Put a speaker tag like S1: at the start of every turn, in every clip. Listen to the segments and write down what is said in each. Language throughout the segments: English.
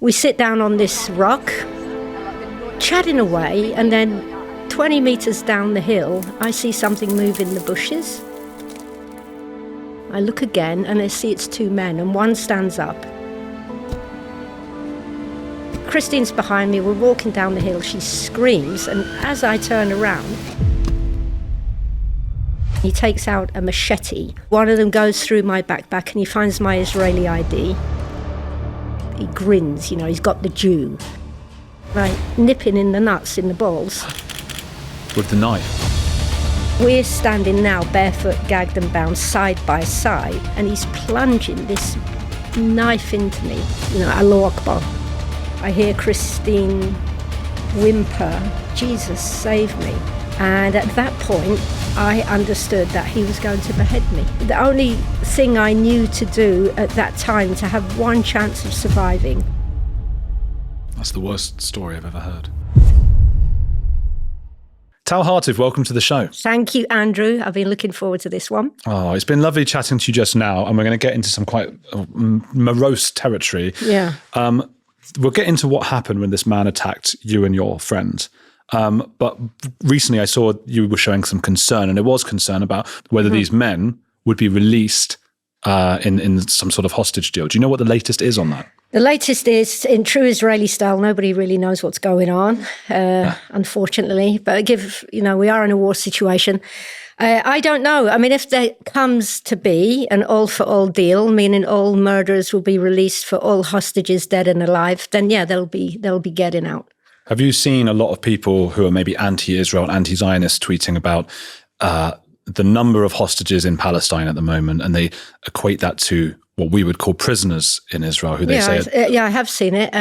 S1: We sit down on this rock, chatting away, and then 20 meters down the hill, I see something move in the bushes. I look again, and I see it's two men, and one stands up. Kristine's behind me, we're walking down the hill, she screams, and as I turn around, he takes out a machete. One of them goes through my backpack and he finds my Israeli ID. He grins, he's got the Jew. Right, nipping in the nuts, in the balls.
S2: With the knife?
S1: We're standing now, barefoot, gagged and bound, side by side, and he's plunging this knife into me. Allahu Akbar. I hear Kristine whimper, Jesus, save me. And at that point, I understood that he was going to behead me. The only thing I knew to do at that time to have one chance of surviving.
S2: That's the worst story I've ever heard. Tal Hartuv, welcome to the show.
S1: Thank you, Andrew. I've been looking forward to this one.
S2: Oh, it's been lovely chatting to you just now, and we're going to get into some quite morose territory.
S1: Yeah.
S2: We'll get into what happened when this man attacked you and your friend. But recently I saw you were showing some concern, and it was concern about whether these men would be released in some sort of hostage deal. Do you know what the latest is on that?
S1: The latest is, in true Israeli style, nobody really knows what's going on, unfortunately. But we are in a war situation. I don't know. I mean, if there comes to be an all-for-all deal, meaning all murderers will be released for all hostages, dead and alive, then yeah, they'll be getting out.
S2: Have you seen a lot of people who are maybe anti-Israel, anti-Zionist tweeting about the number of hostages in Palestine at the moment, and they equate that to what we would call prisoners in Israel, who they say...
S1: I have seen it.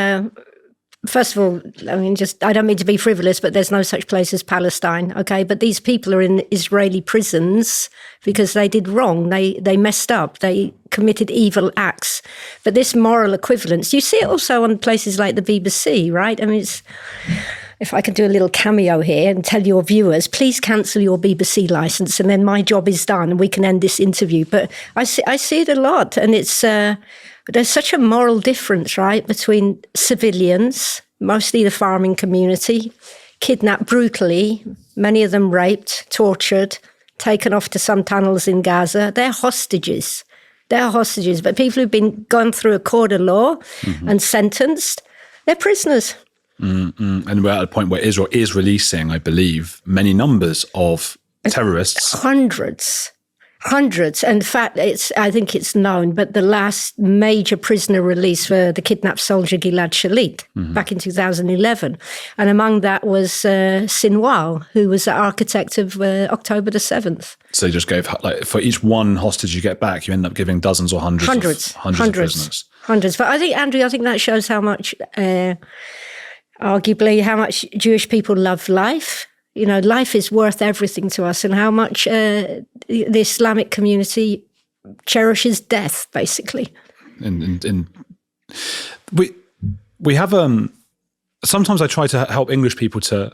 S1: First of all, I mean, I don't mean to be frivolous, but there's no such place as Palestine, okay? But these people are in Israeli prisons because they did wrong. They messed up. They committed evil acts. But this moral equivalence, you see it also on places like the BBC, right? I mean, if I could do a little cameo here and tell your viewers, please cancel your BBC license, and then my job is done and we can end this interview. But I see it a lot, and it's... there's such a moral difference, right, between civilians, mostly the farming community, kidnapped brutally, many of them raped, tortured, taken off to some tunnels in Gaza. They're hostages. But people who've been gone through a court of law and sentenced, they're prisoners.
S2: And we're at a point where Israel is releasing, I believe, many numbers of terrorists. Hundreds. In fact, I think it's known, but the last major prisoner release for the kidnapped soldier Gilad Shalit back in 2011. And among that was Sinwar, who was the architect of October the 7th. So you just gave, for each one hostage you get back, you end up giving dozens or hundreds of prisoners.
S1: Hundreds. But I think, Andrew, that shows how much, arguably, how much Jewish people love life. Life is worth everything to us, and how much the Islamic community cherishes death, basically.
S2: And we have sometimes I try to help English people to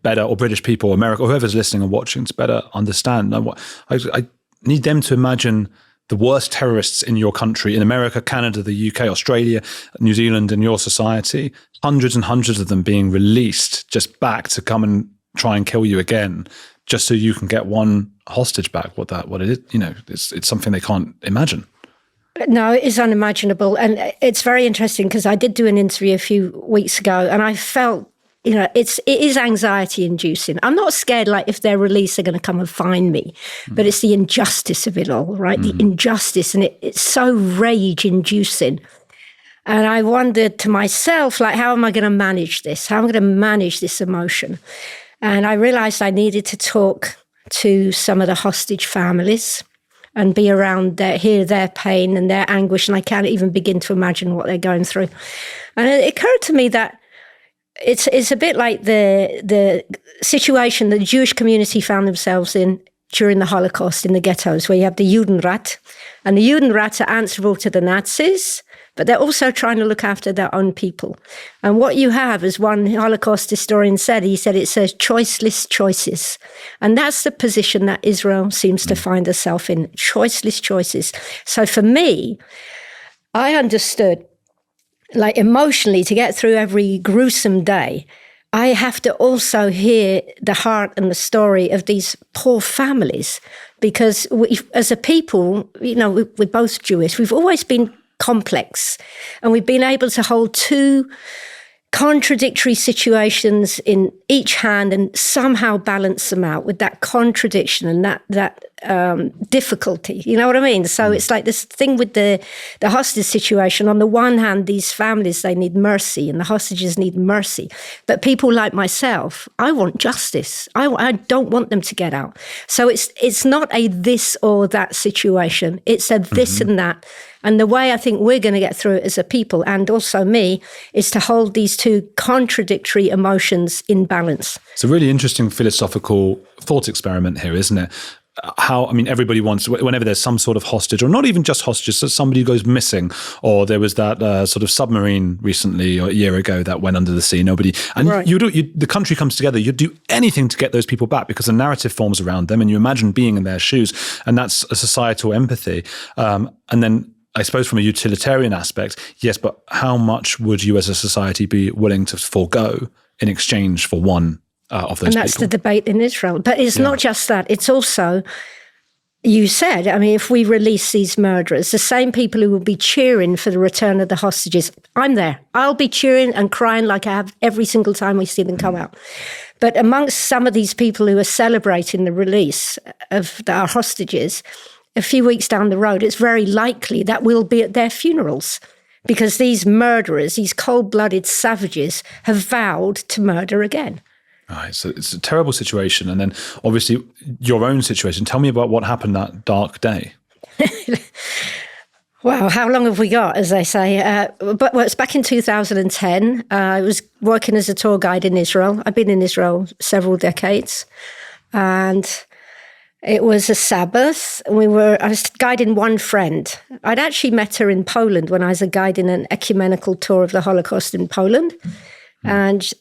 S2: better, or British people, or America, or whoever's listening and watching, to better understand. I need them to imagine the worst terrorists in your country, in America, Canada, the UK, Australia, New Zealand, in your society, hundreds and hundreds of them being released just back to come and try and kill you again, just so you can get one hostage back. What it is, it's something they can't imagine.
S1: No, it is unimaginable. And it's very interesting because I did do an interview a few weeks ago, and I felt, it is anxiety inducing. I'm not scared, like, if they're released, they're going to come and find me, but it's the injustice of it all, right? The injustice, and it's so rage inducing. And I wondered to myself, like, how am I going to manage this? How am I going to manage this emotion? And I realized I needed to talk to some of the hostage families and be around hear their pain and their anguish. And I can't even begin to imagine what they're going through. And it occurred to me that it's a bit like the situation that the Jewish community found themselves in during the Holocaust in the ghettos, where you have the Judenrat. And the Judenrat are answerable to the Nazis, but they're also trying to look after their own people. And what you have, as one Holocaust historian said, he said it says choiceless choices. And that's the position that Israel seems to find herself in, choiceless choices. So for me, I understood like emotionally, to get through every gruesome day, I have to also hear the heart and the story of these poor families, because we, as a people, we're both Jewish. We've always been complex, and we've been able to hold two contradictory situations in each hand and somehow balance them out with that contradiction and that difficulty. You know what I mean? So it's like this thing with the hostage situation. On the one hand, these families, they need mercy, and the hostages need mercy. But people like myself, I want justice. I don't want them to get out. So it's not a this or that situation. It's a this and that. And the way I think we're going to get through it as a people, and also me, is to hold these two contradictory emotions in balance.
S2: It's a really interesting philosophical thought experiment here, isn't it? Everybody wants, whenever there's some sort of hostage, or not even just hostages, so somebody goes missing, or there was that sort of submarine recently, or a year ago, that went under the sea, right. The country comes together, you'd do anything to get those people back, because a narrative forms around them, and you imagine being in their shoes, and that's a societal empathy. And then, I suppose from a utilitarian aspect, yes, but how much would you as a society be willing to forego in exchange for one of those people? And
S1: that's the debate in Israel. But it's not just that. It's also, you said, if we release these murderers, the same people who will be cheering for the return of the hostages, I'm there. I'll be cheering and crying like I have every single time we see them come out. But amongst some of these people who are celebrating the release of our hostages, a few weeks down the road, it's very likely that we'll be at their funerals, because these murderers, these cold-blooded savages, have vowed to murder again.
S2: Right, so it's a terrible situation. And then obviously your own situation. Tell me about what happened that dark day.
S1: Wow, how long have we got, as they say? It's back in 2010. I was working as a tour guide in Israel. I've been in Israel several decades. And it was a Sabbath. I was guiding one friend. I'd actually met her in Poland when I was guiding an ecumenical tour of the Holocaust in Poland. And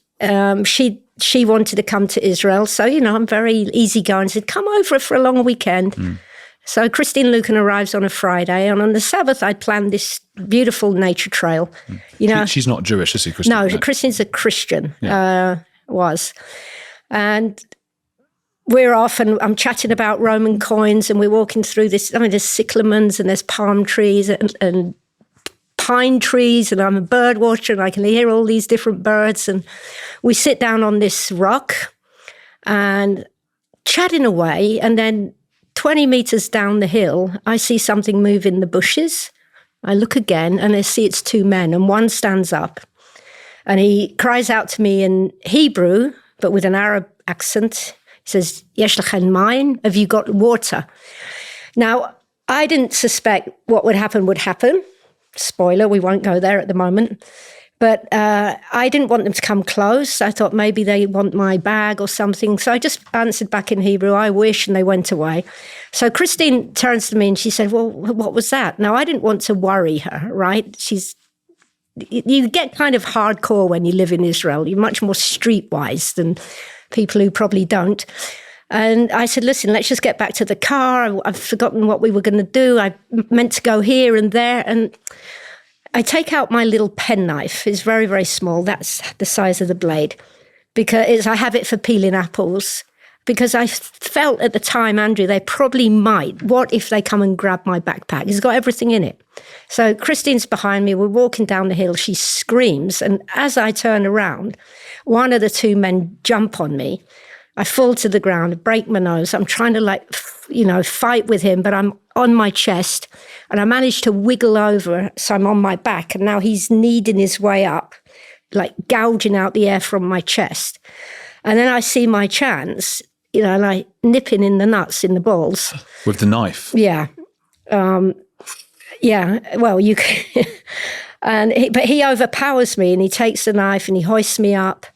S1: she wanted to come to Israel. So, I'm very easygoing. Said, come over for a long weekend. So Kristine Luken arrives on a Friday. And on the Sabbath, I'd planned this beautiful nature trail.
S2: She's not Jewish, is she, Kristine?
S1: No, Kristine's a Christian, was. And we're off, and I'm chatting about Roman coins, and we're walking through this. There's cyclamens, and there's palm trees and pine trees, and I'm a bird watcher, and I can hear all these different birds. And we sit down on this rock and chatting away, and then 20 meters down the hill, I see something move in the bushes. I look again, and I see it's two men, and one stands up, and he cries out to me in Hebrew, but with an Arab accent. He says, Yesh lechem mayim, have you got water? Now, I didn't suspect what would happen. Spoiler, we won't go there at the moment. But I didn't want them to come close. I thought maybe they want my bag or something. So I just answered back in Hebrew, I wish, and they went away. So Kristine turns to me and she said, well, what was that? Now, I didn't want to worry her, right? You get kind of hardcore when you live in Israel. You're much more streetwise than people who probably don't. And I said, listen, let's just get back to the car. I've forgotten what we were going to do. I meant to go here and there. And I take out my little penknife. It's very, very small. That's the size of the blade. Because I have it for peeling apples. Because I felt at the time, Andrew, they probably might. What if they come and grab my backpack? It's got everything in it. So Kristine's behind me. We're walking down the hill. She screams. And as I turn around, one of the two men jump on me. I fall to the ground, break my nose. I'm trying to fight with him, but I'm on my chest. And I managed to wiggle over, so I'm on my back. And now he's kneading his way up, like gouging out the air from my chest. And then I see my chance, like nipping in the nuts, in the balls.
S2: With the knife?
S1: Yeah. Well, you can. But he overpowers me, and he takes the knife and he hoists me up.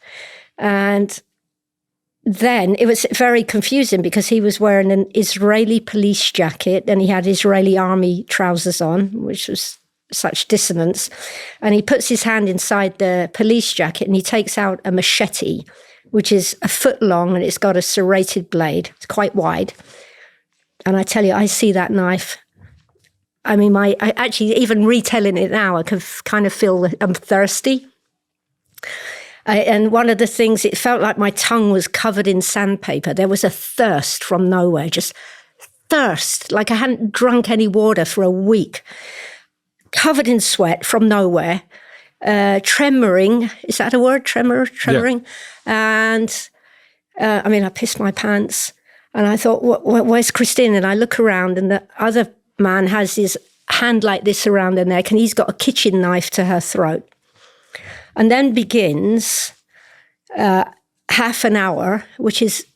S1: And then it was very confusing because he was wearing an Israeli police jacket and he had Israeli army trousers on, which was such dissonance. And he puts his hand inside the police jacket and he takes out a machete, which is a foot long and it's got a serrated blade. It's quite wide. And I tell you, I see that knife. I mean, I actually, even retelling it now, I can kind of feel that I'm thirsty. And one of the things, it felt like my tongue was covered in sandpaper. There was a thirst from nowhere, just thirst, like I hadn't drunk any water for a week. Covered in sweat from nowhere, tremoring. Is that a word? Tremoring. Yeah. And I mean, I pissed my pants. And I thought, where's Kristine? And I look around, and the other man has his hand like this around her neck, and he's got a kitchen knife to her throat. And then begins half an hour, which is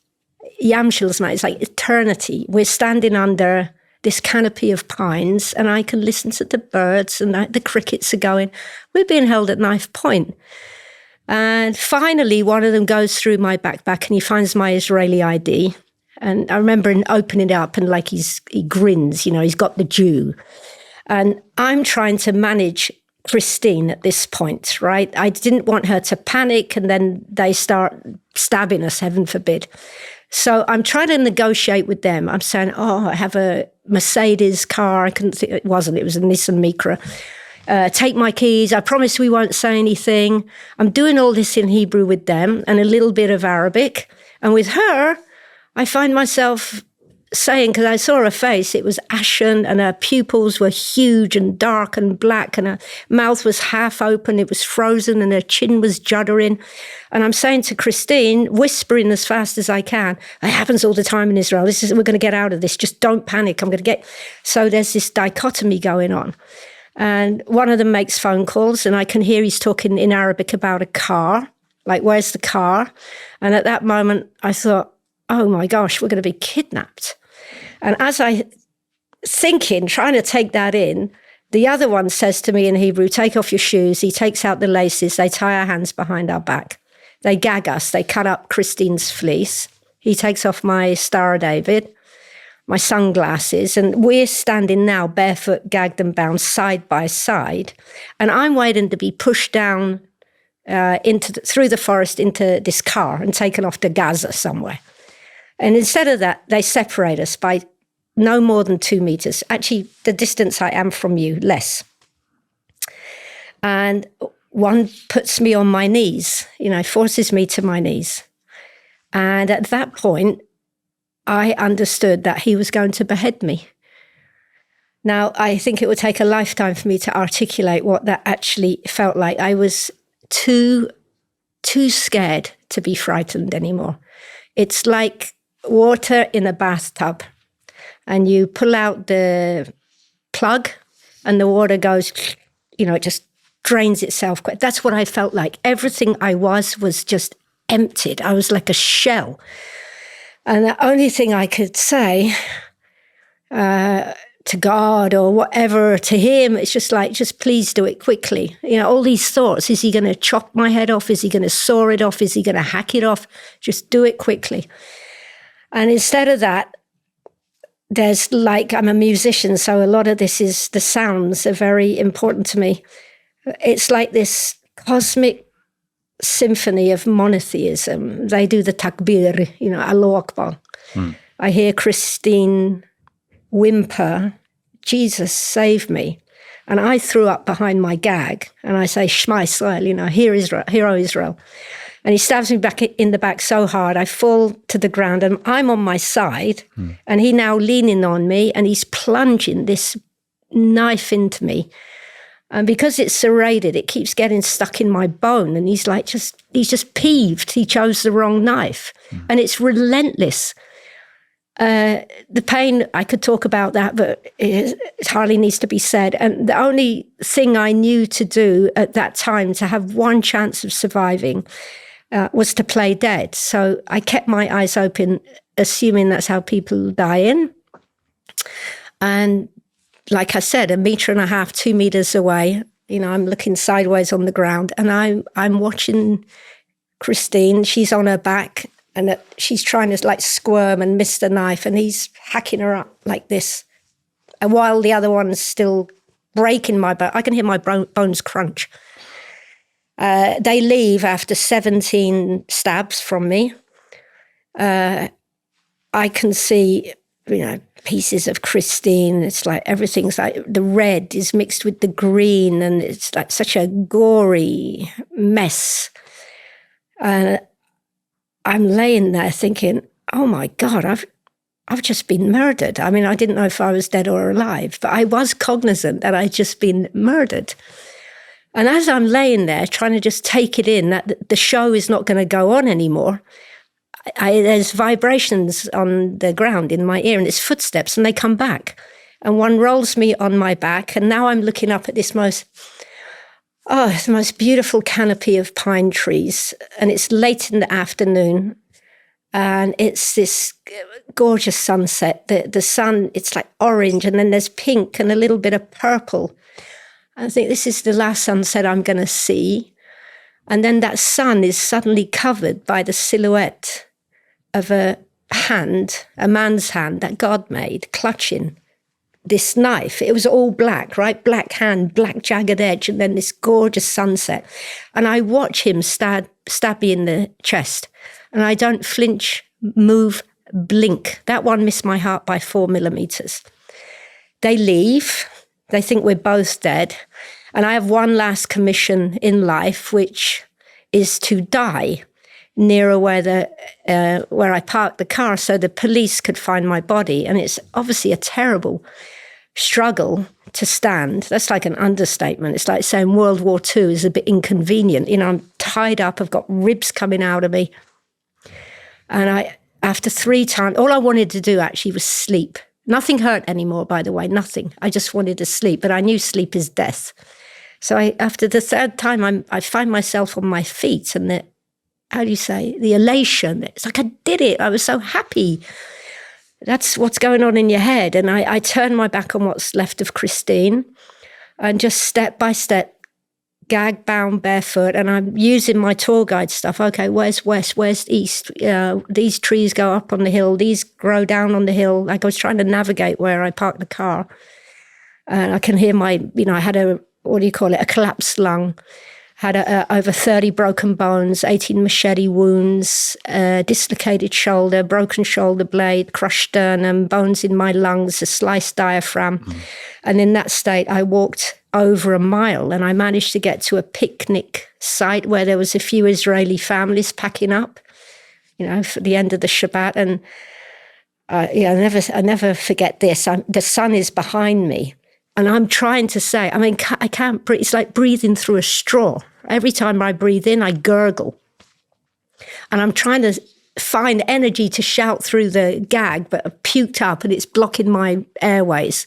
S1: Yamshil's night. It's like eternity. We're standing under this canopy of pines, and I can listen to the birds, and the crickets are going. We're being held at knife point. And finally, one of them goes through my backpack, and he finds my Israeli ID. And I remember opening it up, and like he grins, he's got the Jew. And I'm trying to manage Kristine at this point, right? I didn't want her to panic, and then they start stabbing us, heaven forbid. So I'm trying to negotiate with them. I'm saying, I have a Mercedes car. I couldn't think it was a Nissan Micra. Take my keys. I promise we won't say anything. I'm doing all this in Hebrew with them and a little bit of Arabic. And with her, I find myself saying, because I saw her face, it was ashen, and her pupils were huge and dark and black, and her mouth was half open, it was frozen, and her chin was juddering. And I'm saying to Kristine, whispering as fast as I can, it happens all the time in Israel. We're going to get out of this. Just don't panic. I'm going to get. So there's this dichotomy going on. And one of them makes phone calls, and I can hear he's talking in Arabic about a car. Like, where's the car? And at that moment, I thought, oh my gosh, we're going to be kidnapped. And as I thinking, trying to take that in, the other one says to me in Hebrew, take off your shoes. He takes out the laces. They tie our hands behind our back. They gag us. They cut up Kristine's fleece. He takes off my Star of David, my sunglasses, and we're standing now barefoot, gagged and bound side by side. And I'm waiting to be pushed down through the forest into this car and taken off to Gaza somewhere. And instead of that, they separate us by no more than 2 meters. Actually, the distance I am from you, less. And one puts me on my knees, forces me to my knees. And at that point, I understood that he was going to behead me. Now, I think it would take a lifetime for me to articulate what that actually felt like. I was too scared to be frightened anymore. It's like water in a bathtub, and you pull out the plug and the water goes, it just drains itself. That's what I felt like. Everything I was just emptied. I was like a shell. And the only thing I could say to God or whatever, to him, it's just please do it quickly. All these thoughts, is he going to chop my head off? Is he going to saw it off? Is he going to hack it off? Just do it quickly. And instead of that, there's I'm a musician, so a lot of this is the sounds are very important to me. It's like this cosmic symphony of monotheism. They do the takbir, Allahu Akbar. I hear Kristine whimper, Jesus, save me. And I threw up behind my gag, and I say, Shema Israel, hear Israel, hear O Israel. And he stabs me back in the back so hard, I fall to the ground, and I'm on my side, and he now leaning on me, and he's plunging this knife into me. And because it's serrated, it keeps getting stuck in my bone, and he's just peeved. He chose the wrong knife, and it's relentless. The pain, I could talk about that, but it hardly needs to be said. And the only thing I knew to do at that time to have one chance of surviving was to play dead. So I kept my eyes open, assuming that's how people die in. And like I said, 1.5 meters, 2 meters away, I'm looking sideways on the ground, and I'm watching Kristine. She's on her back, and she's trying to squirm and miss the knife, and he's hacking her up like this. And while the other one's still breaking my bone, I can hear my bones crunch. They leave after 17 stabs from me. I can see pieces of Kristine. It's like everything's like the red is mixed with the green, and it's like such a gory mess. And I'm laying there thinking, oh my God, I've just been murdered. I mean, I didn't know if I was dead or alive, but I was cognizant that I'd just been murdered. And as I'm laying there trying to just take it in that the show is not going to go on anymore, there's vibrations on the ground in my ear, and it's footsteps, and they come back. And one rolls me on my back, and now I'm looking up at this the most beautiful canopy of pine trees, and it's late in the afternoon, and it's this gorgeous sunset. The sun, it's like orange, and then there's pink and a little bit of purple. I think this is the last sunset I'm going to see. And then that sun is suddenly covered by the silhouette of a hand, a man's hand that God made, clutching this knife. It was all black, right? Black hand, black jagged edge, and then this gorgeous sunset. And I watch him stab me in the chest. And I don't flinch, move, blink. That one missed my heart by 4 millimeters. They leave. They think we're both dead. And I have one last commission in life, which is to die nearer where I parked the car so the police could find my body. And it's obviously a terrible struggle to stand. That's like an understatement. It's like saying World War II is a bit inconvenient. I'm tied up. I've got ribs coming out of me. And after 3 times, all I wanted to do actually was sleep. Nothing hurt anymore, by the way, nothing. I just wanted to sleep, but I knew sleep is death. So after the 3rd time, I find myself on my feet, and the elation. It's like I did it. I was so happy. That's what's going on in your head. And I turn my back on what's left of Kristine, and just step by step, gag bound, barefoot, and I'm using my tour guide stuff. Okay, where's west, where's east? These trees go up on the hill, these grow down on the hill. Like I was trying to navigate where I parked the car. And I can hear I had a collapsed lung, had over 30 broken bones, 18 machete wounds, dislocated shoulder, broken shoulder blade, crushed sternum, bones in my lungs, a sliced diaphragm. Mm. And in that state, I walked over a mile, and I managed to get to a picnic site where there was a few Israeli families packing up, for the end of the Shabbat. And I never forget this. The sun is behind me, and I'm trying to say, I can't breathe. It's like breathing through a straw. Every time I breathe in, I gurgle. And I'm trying to find energy to shout through the gag, but I've puked up and it's blocking my airways.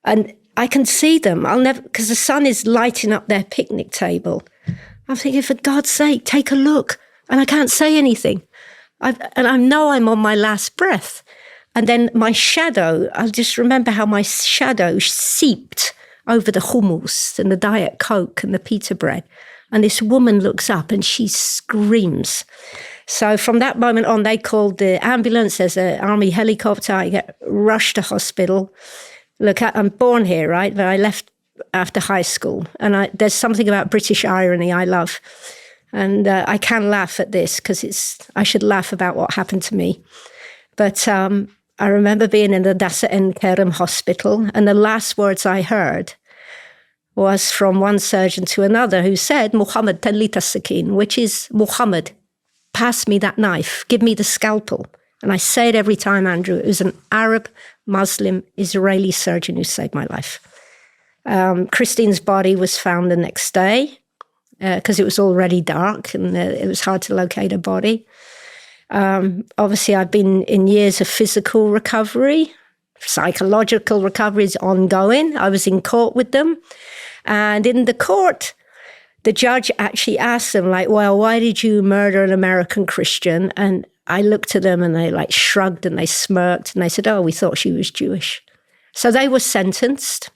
S1: And I can see them. I'll never, because the sun is lighting up their picnic table. I'm thinking, for God's sake, take a look. And I can't say anything. I know I'm on my last breath. And then my shadow, I just remember how my shadow seeped over the hummus and the Diet Coke and the pita bread. And this woman looks up and she screams. So from that moment on, they called the ambulance. There's an army helicopter. I get rushed to hospital. Look, I'm born here, right? But I left after high school. And there's something about British irony I love. And I can laugh at this because I should laugh about what happened to me. But I remember being in the Dasa En Kerem hospital, and the last words I heard was from one surgeon to another who said, Muhammad, tanlita sakin, which is, Muhammad, pass me that knife, give me the scalpel. And I say it every time, Andrew. It was an Arab, Muslim, Israeli surgeon who saved my life. Kristine's body was found the next day because it was already dark and it was hard to locate her body. Obviously, I've been in years of physical recovery. Psychological recovery is ongoing. I was in court with them. And in the court, the judge actually asked them, well, why did you murder an American Christian? And I looked at them and they shrugged and they smirked and they said, we thought she was Jewish. So they were sentenced.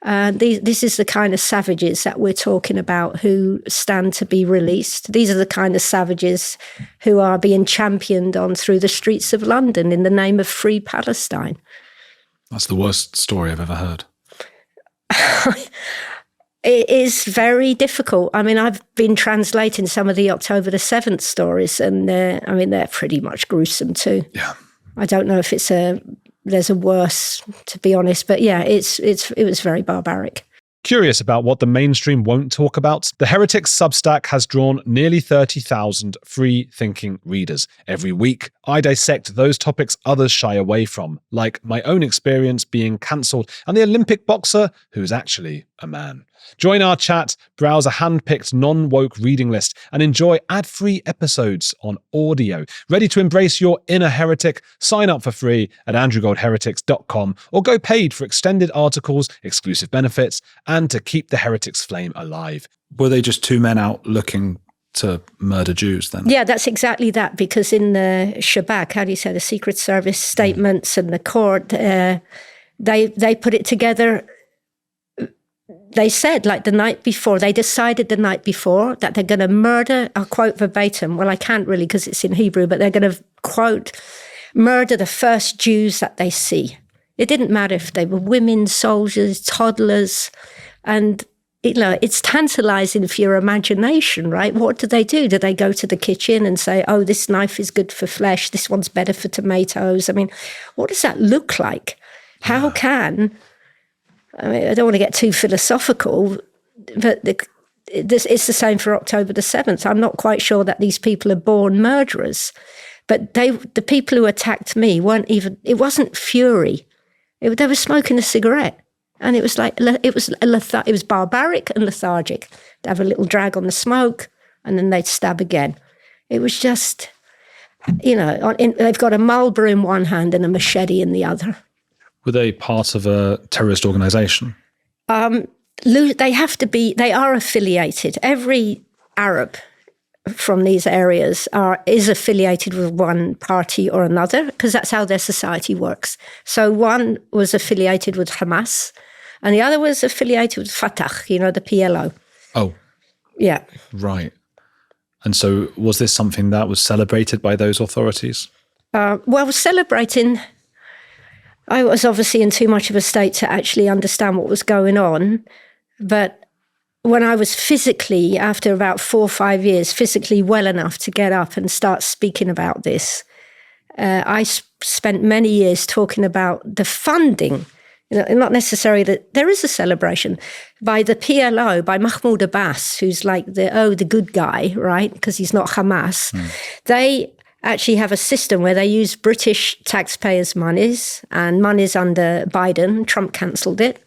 S1: This is the kind of savages that we're talking about who stand to be released. These are the kind of savages who are being championed on through the streets of London in the name of free Palestine.
S2: That's the worst story I've ever heard.
S1: It is very difficult. I've been translating some of the October the 7th stories, and they're pretty much gruesome too.
S2: Yeah.
S1: I don't know if there's a worse, to be honest, but yeah, it was very barbaric.
S3: Curious about what the mainstream won't talk about? The Heretics Substack has drawn nearly 30,000 free-thinking readers. Every week, I dissect those topics others shy away from, like my own experience being cancelled and the Olympic boxer who's actually a man. Join our chat, browse a hand-picked non-woke reading list, and enjoy ad-free episodes on audio. Ready to embrace your inner heretic? Sign up for free at andrewgoldheretics.com or go paid for extended articles, exclusive benefits, and to keep the heretics flame alive.
S2: Were they just two men out looking to murder Jews then?
S1: Yeah, that's exactly that, because in the Shabak, how do you say, the Secret Service statements and the court, they put it together. They said, like the night before, they decided the night before that they're going to murder, I'll quote verbatim, well, I can't really because it's in Hebrew, but they're going to, quote, murder the first Jews that they see. It didn't matter if they were women, soldiers, toddlers, and it's tantalizing for your imagination, right? What do? Do they go to the kitchen and say, oh, this knife is good for flesh, this one's better for tomatoes? I mean, what does that look like? How can... I mean, I don't want to get too philosophical, but it's the same for October the 7th. I'm not quite sure that these people are born murderers, but the people who attacked me it wasn't fury. They were smoking a cigarette, and it was like, it was barbaric and lethargic. They'd have a little drag on the smoke, and then they'd stab again. It was just, they've got a Marlboro in one hand and a machete in the other.
S2: Were they part of a terrorist organization?
S1: They have to be. They are affiliated. Every Arab from these areas is affiliated with one party or another, because that's how their society works. So one was affiliated with Hamas, and the other was affiliated with Fatah, the PLO.
S2: Oh.
S1: Yeah.
S2: Right. And so was this something that was celebrated by those authorities?
S1: Celebrating... I was obviously in too much of a state to actually understand what was going on. But when I was physically, after about 4 or 5 years, physically well enough to get up and start speaking about this, I spent many years talking about the funding, not necessarily that there is a celebration, by the PLO, by Mahmoud Abbas, who's like the good guy, right? Because he's not Hamas. They actually have a system where they use British taxpayers' monies and monies under Biden. Trump cancelled it.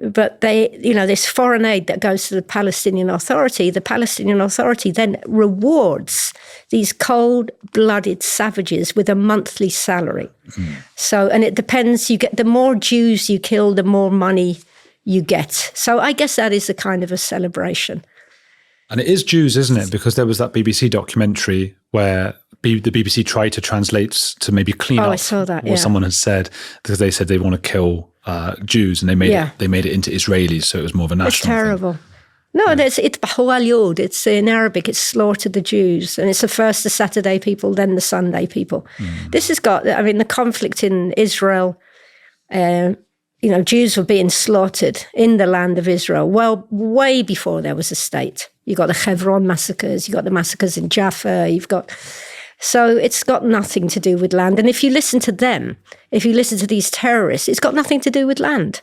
S1: But this foreign aid that goes to the Palestinian Authority then rewards these cold-blooded savages with a monthly salary. So, and it depends, the more Jews you kill, the more money you get. So I guess that is a kind of a celebration.
S2: And it is Jews, isn't it? Because there was that BBC documentary where the BBC tried to translate to maybe clean up
S1: I saw that,
S2: what someone had said, because they said they want to kill Jews, and they made it into Israelis, so it was more of a national. It's
S1: terrible. Thing. No, it's Bahawal Yod. It's in Arabic. It's slaughter the Jews, and it's first the Saturday people, then the Sunday people. This has got. I mean, the conflict in Israel. Jews were being slaughtered in the land of Israel, well, way before there was a state. You got the Hebron massacres. You got the massacres in Jaffa. So it's got nothing to do with land. And if you listen to them, if you listen to these terrorists, it's got nothing to do with land.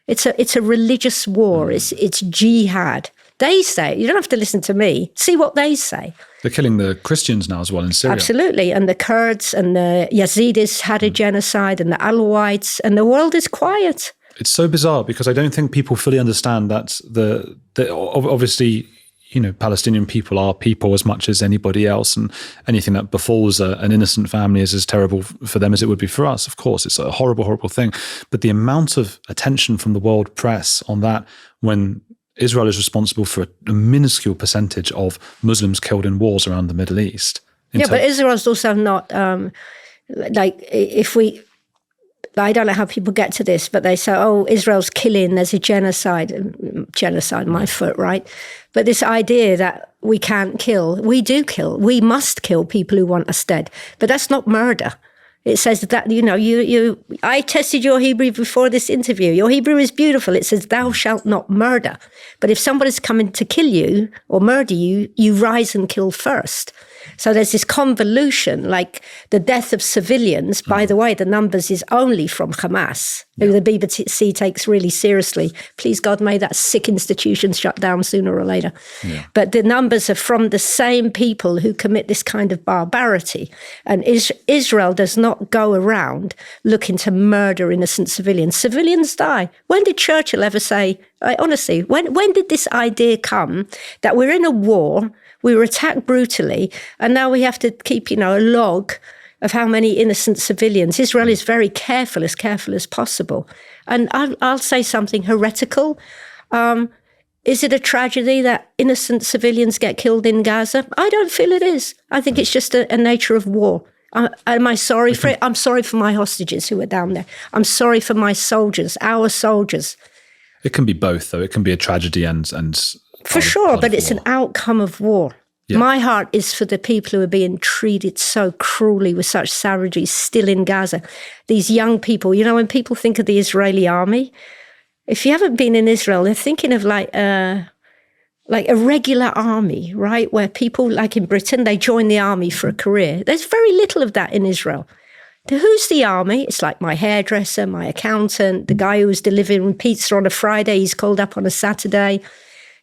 S1: It's a religious war. It's jihad. They say, you don't have to listen to me, see what they say.
S2: They're killing the Christians now as well in Syria.
S1: Absolutely. And the Kurds and the Yazidis had a genocide, and the Alawites, and the world is quiet.
S2: It's so bizarre, because I don't think people fully understand that obviously, Palestinian people are people as much as anybody else, and anything that befalls an innocent family is as terrible for them as it would be for us. Of course, it's a horrible, horrible thing. But the amount of attention from the world press on that, when Israel is responsible for a minuscule percentage of Muslims killed in wars around the Middle East.
S1: But Israel's also not, I don't know how people get to this, but they say, oh, Israel's killing, there's a genocide, my foot, right? But this idea that we can't kill, we do kill. We must kill people who want us dead. But that's not murder. It says that, I tested your Hebrew before this interview. Your Hebrew is beautiful. It says, thou shalt not murder. But if somebody's coming to kill you or murder you, you rise and kill first. So there's this convolution, like the death of civilians. By the way, the numbers is only from Hamas, who the BBC takes really seriously. Please God, may that sick institution shut down sooner or later. Yeah. But the numbers are from the same people who commit this kind of barbarity. And Israel does not go around looking to murder innocent civilians. Civilians die. When did Churchill ever say, honestly, when did this idea come that we're in a war, we were attacked brutally, and now we have to keep, a log of how many innocent civilians? Israel is very careful as possible. And I'll say something heretical. Is it a tragedy that innocent civilians get killed in Gaza? I don't feel it is. I think it's just a nature of war. Am I sorry for it? I'm sorry for my hostages who are down there. I'm sorry for my soldiers, our soldiers.
S2: It can be both, though. It can be a tragedy and
S1: for sure, but it's an outcome of war. Yeah. My heart is for the people who are being treated so cruelly with such savagery still in Gaza. These young people, when people think of the Israeli army, if you haven't been in Israel, they're thinking of like a regular army, right? Where people, like in Britain, they join the army for a career. There's very little of that in Israel. Who's the army? It's like my hairdresser, my accountant, the guy who's delivering pizza on a Friday, he's called up on a Saturday.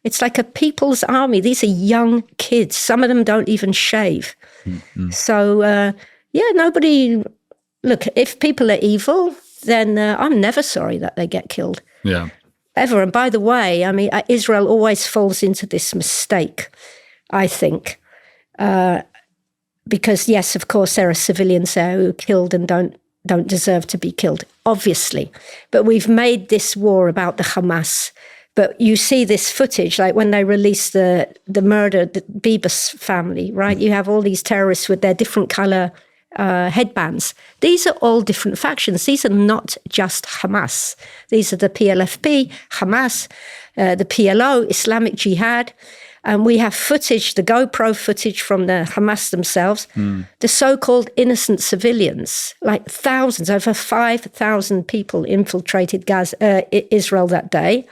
S1: It's like a people's army. These are young kids. Some of them don't even shave. Mm-hmm. So, nobody... Look, if people are evil, then I'm never sorry that they get killed.
S2: Yeah.
S1: Ever. And by the way, Israel always falls into this mistake, I think. Because, yes, of course, there are civilians there who are killed and don't deserve to be killed, obviously. But we've made this war about the Hamas. But you see this footage, like when they released the murder, the Bibas family, right? You have all these terrorists with their different color headbands. These are all different factions. These are not just Hamas. These are the PLFP, Hamas, the PLO, Islamic Jihad. And we have footage, the GoPro footage from the Hamas themselves, the so-called innocent civilians, like thousands, over 5,000 people infiltrated Israel that day.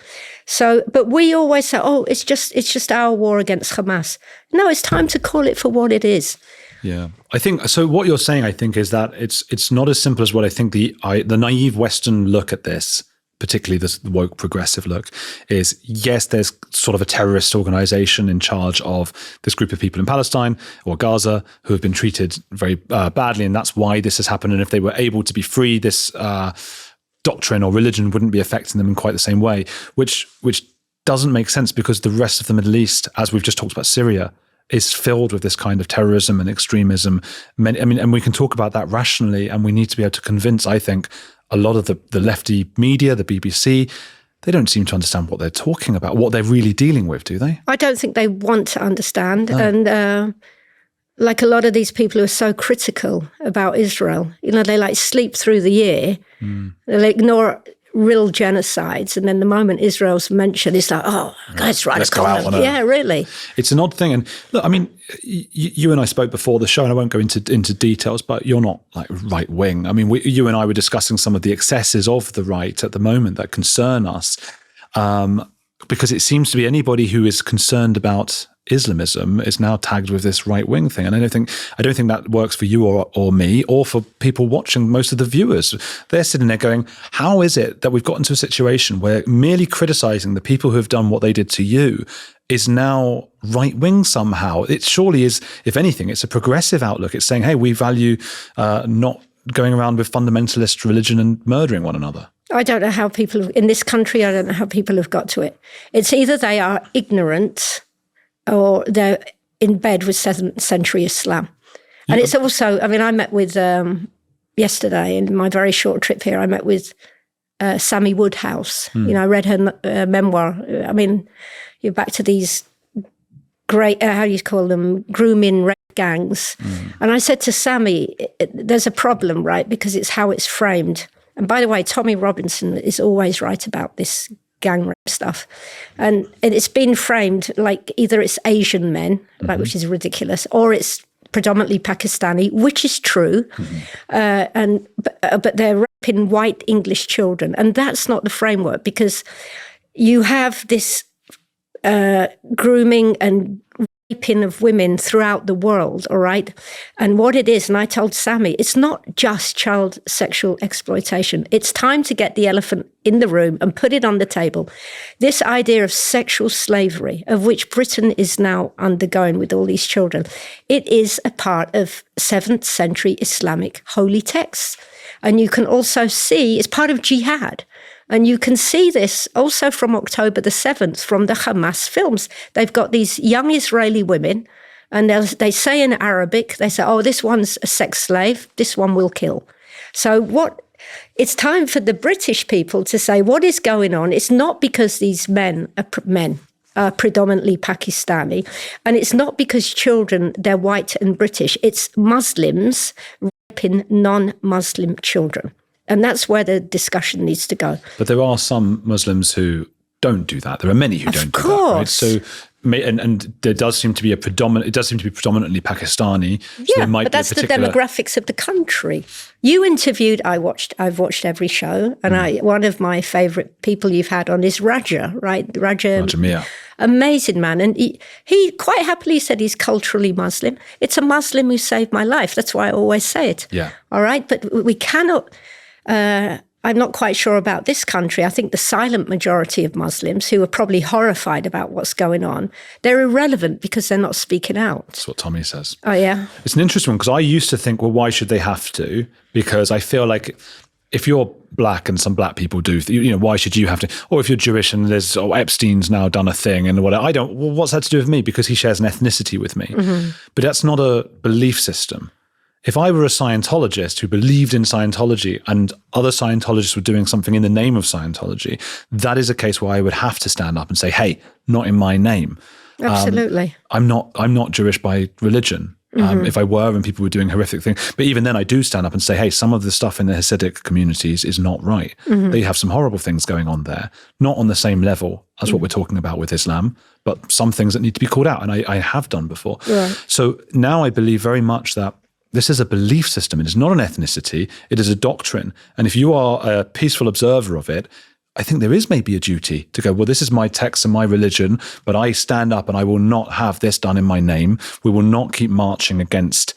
S1: So, but we always say, it's just our war against Hamas. No, it's time to call it for what it is.
S2: Yeah, I think so. What you're saying, I think, is that it's not as simple as what I think the naive Western look at this, particularly this woke progressive look, is yes, there's sort of a terrorist organization in charge of this group of people in Palestine or Gaza who have been treated very badly, and that's why this has happened. And if they were able to be free, this doctrine or religion wouldn't be affecting them in quite the same way, which doesn't make sense because the rest of the Middle East, as we've just talked about Syria, is filled with this kind of terrorism and extremism. And we can talk about that rationally, and we need to be able to convince, I think, a lot of the lefty media, the BBC, they don't seem to understand what they're talking about, what they're really dealing with, do they?
S1: I don't think they want to understand. No. And like a lot of these people who are so critical about Israel, they like sleep through the year. They'll ignore real genocides. And then the moment Israel's mentioned, it's like, that's right.
S2: Let's go out on it.
S1: Yeah, really.
S2: It's an odd thing. And look, you and I spoke before the show, and I won't go into details, but you're not like right wing. You and I were discussing some of the excesses of the right at the moment that concern us, because it seems to be anybody who is concerned about Islamism is now tagged with this right wing thing, and I don't think that works for you or me or for people watching. Most of the viewers, they're sitting there going, "How is it that we've gotten to a situation where merely criticizing the people who have done what they did to you is now right wing somehow?" It surely is. If anything, it's a progressive outlook. It's saying, "Hey, we value not going around with fundamentalist religion and murdering one another."
S1: I don't know how people in this country. I don't know how people have got to it. It's either they are ignorant, or they're in bed with 7th century Islam. And it's also, I met with, yesterday in my very short trip here, I met with Sammy Woodhouse. I read her memoir. You're back to these great, how do you call them, grooming rape gangs. And I said to Sammy, there's a problem, right? Because it's how it's framed. And by the way, Tommy Robinson is always right about this gang rape stuff. And it's been framed like either it's Asian men, like, which is ridiculous, or it's predominantly Pakistani, which is true, but they're raping white English children. And that's not the framework, because you have this grooming and raping of women throughout the world, all right? And what it is, and I told Sammy, it's not just child sexual exploitation. It's time to get the elephant in the room and put it on the table. This idea of sexual slavery, of which Britain is now undergoing with all these children, it is a part of 7th century Islamic holy texts. And you can also see, it's part of jihad. And you can see this also from October the 7th, from the Hamas films. They've got these young Israeli women, and they say in Arabic, they say, oh, this one's a sex slave, this one will kill. So it's time for the British people to say what is going on. It's not because these men are predominantly Pakistani, and it's not because children, they're white and British. It's Muslims raping non-Muslim children. And that's where the discussion needs to go.
S2: But there are some Muslims who don't do that. There are many who don't do that, right? So, and there does seem to be predominantly Pakistani. So
S1: yeah, but that's the demographics of the country. You interviewed, I've watched every show, and one of my favourite people you've had on is Raja, right? Raja Mir. Amazing man. And he quite happily said he's culturally Muslim. It's a Muslim who saved my life. That's why I always say it.
S2: Yeah.
S1: All right? But we cannot... I'm not quite sure about this country. I think the silent majority of Muslims, who are probably horrified about what's going on, they're irrelevant because they're not speaking out.
S2: That's what Tommy says.
S1: Oh, yeah?
S2: It's an interesting one, because I used to think, well, why should they have to? Because I feel like if you're black and some black people do, why should you have to? Or if you're Jewish and there's, Epstein's now done a thing and whatever, what's that to do with me? Because he shares an ethnicity with me. Mm-hmm. But that's not a belief system. If I were a Scientologist who believed in Scientology and other Scientologists were doing something in the name of Scientology, that is a case where I would have to stand up and say, hey, not in my name.
S1: Absolutely.
S2: I'm not Jewish by religion. If I were and people were doing horrific things. But even then I do stand up and say, hey, some of the stuff in the Hasidic communities is not right. Mm-hmm. They have some horrible things going on there, not on the same level as what we're talking about with Islam, but some things that need to be called out. And I have done before. Right. So now I believe very much that this is a belief system. It is not an ethnicity. It is a doctrine. And if you are a peaceful observer of it, I think there is maybe a duty to go, well, this is my text and my religion, but I stand up and I will not have this done in my name. We will not keep marching against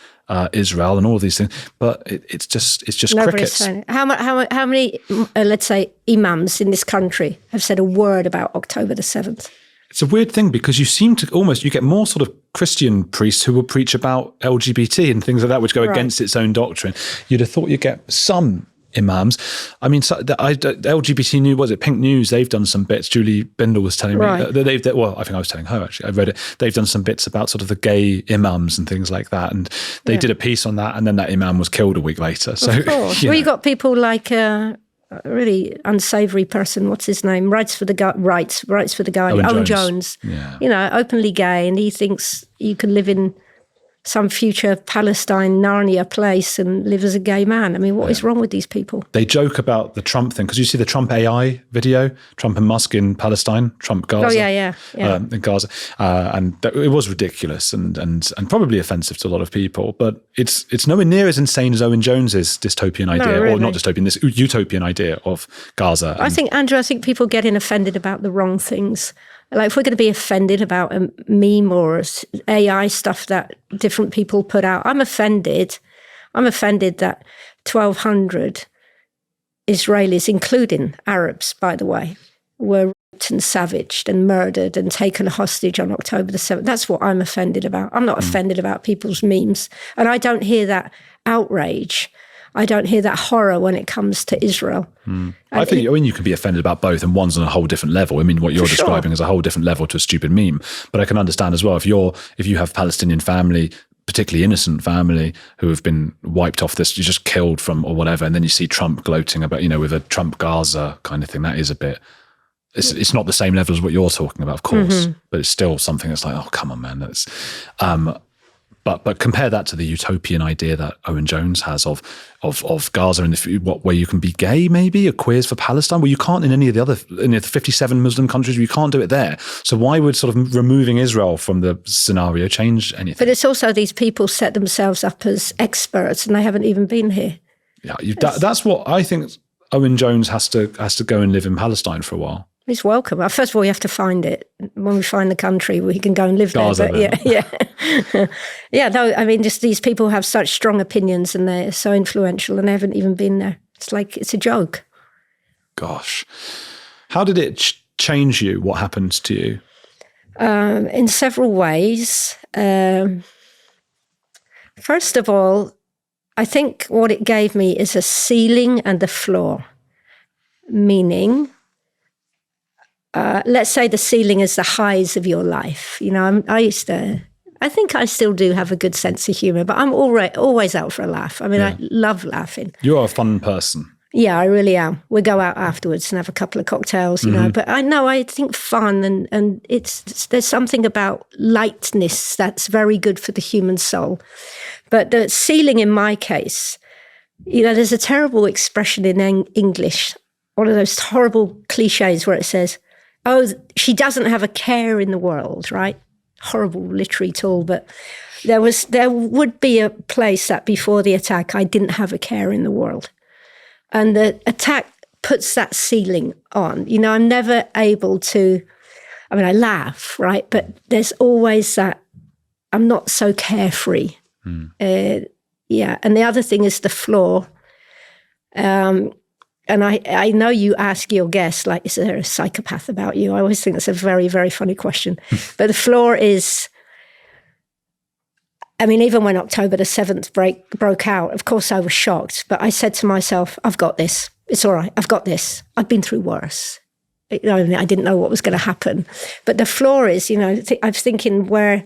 S2: Israel and all of these things. But it's just crickets.
S1: How many, let's say, imams in this country have said a word about October the 7th?
S2: It's a weird thing, because you get more sort of Christian priests who will preach about LGBT and things like that, which go against its own doctrine. You'd have thought you'd get some imams. I mean, the LGBT News, was it Pink News? They've done some bits. Julie Bindel was telling me that I think I was telling her, actually. I read it. They've done some bits about sort of the gay imams and things like that. And they did a piece on that. And then that imam was killed a week later. So,
S1: of course. Well, you got people like... a really unsavory person, what's his name? Writes for the guy. Owen Jones.
S2: Yeah.
S1: Openly gay, and he thinks you can live in some future Palestine Narnia place and live as a gay man. I mean, what is wrong with these people?
S2: They joke about the Trump thing, because you see the Trump AI video, Trump and Musk in Palestine, Trump Gaza.
S1: Oh, yeah.
S2: In Gaza. And it was ridiculous and probably offensive to a lot of people, but it's nowhere near as insane as Owen Jones's dystopian idea, or not dystopian, this utopian idea of Gaza.
S1: I think people getting offended about the wrong things. Like, if we're going to be offended about a meme or AI stuff that different people put out, I'm offended that 1,200 Israelis, including Arabs, by the way, were raped and savaged and murdered and taken hostage on October the 7th. That's what I'm offended about. I'm not offended about people's memes. And I don't hear that outrage. I don't hear that horror when it comes to Israel.
S2: I think you can be offended about both, and one's on a whole different level. I mean, what you're describing is a whole different level to a stupid meme. But I can understand as well, if you have Palestinian family, particularly innocent family, who have been wiped off this, you're just killed from or whatever, and then you see Trump gloating about, with a Trump Gaza kind of thing, that is a bit... It's not the same level as what you're talking about, of course, but it's still something that's like, oh, come on, man. That's... But compare that to the utopian idea that Owen Jones has of Gaza and where you can be gay, maybe, or queers for Palestine. Well, you can't in any of the 57 Muslim countries. You can't do it there. So why would sort of removing Israel from the scenario change anything?
S1: But it's also these people set themselves up as experts, and they haven't even been here.
S2: Yeah, that's what I think. Owen Jones has to go and live in Palestine for a while.
S1: He's welcome. First of all, we have to find it. When we find the country, we can go and live
S2: Gaza,
S1: there. But yeah. No, I mean, just these people have such strong opinions and they're so influential and they haven't even been there. It's like, it's a joke.
S2: Gosh. How did it change you? What happened to you?
S1: In several ways. First of all, I think what it gave me is a ceiling and a floor. Meaning, let's say the ceiling is the highs of your life. You know, I think I still do have a good sense of humor, but I'm always out for a laugh. I mean, I love laughing.
S2: You're a fun person.
S1: Yeah, I really am. We go out afterwards and have a couple of cocktails, you know. But I think fun and there's something about lightness that's very good for the human soul. But the ceiling in my case, you know, there's a terrible expression in English, one of those horrible cliches where it says, "Oh, she doesn't have a care in the world," right? Horrible literary tool, but there would be a place that before the attack, I didn't have a care in the world. And the attack puts that ceiling on. You know, I'm never able to, I mean, I laugh, right? But there's always that, I'm not so carefree. Yeah. And the other thing is the floor. And I know you ask your guests, like, is there a psychopath about you? I always think that's a very, very funny question. But the floor is, I mean, even when October the 7th broke out, of course I was shocked. But I said to myself, I've got this. It's all right. I've got this. I've been through worse. You know, I didn't know what was going to happen. But the floor is, you know, I'm thinking where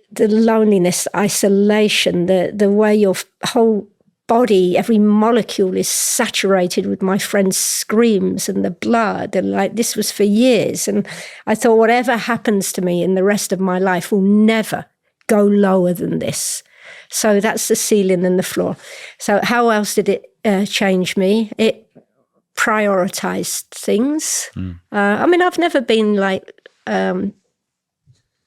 S1: the loneliness, isolation, the way your whole body, every molecule is saturated with my friend's screams and the blood. And like, this was for years. And I thought, whatever happens to me in the rest of my life will never go lower than this. So that's the ceiling and the floor. So how else did it change me? It prioritized things. I mean, I've never been like,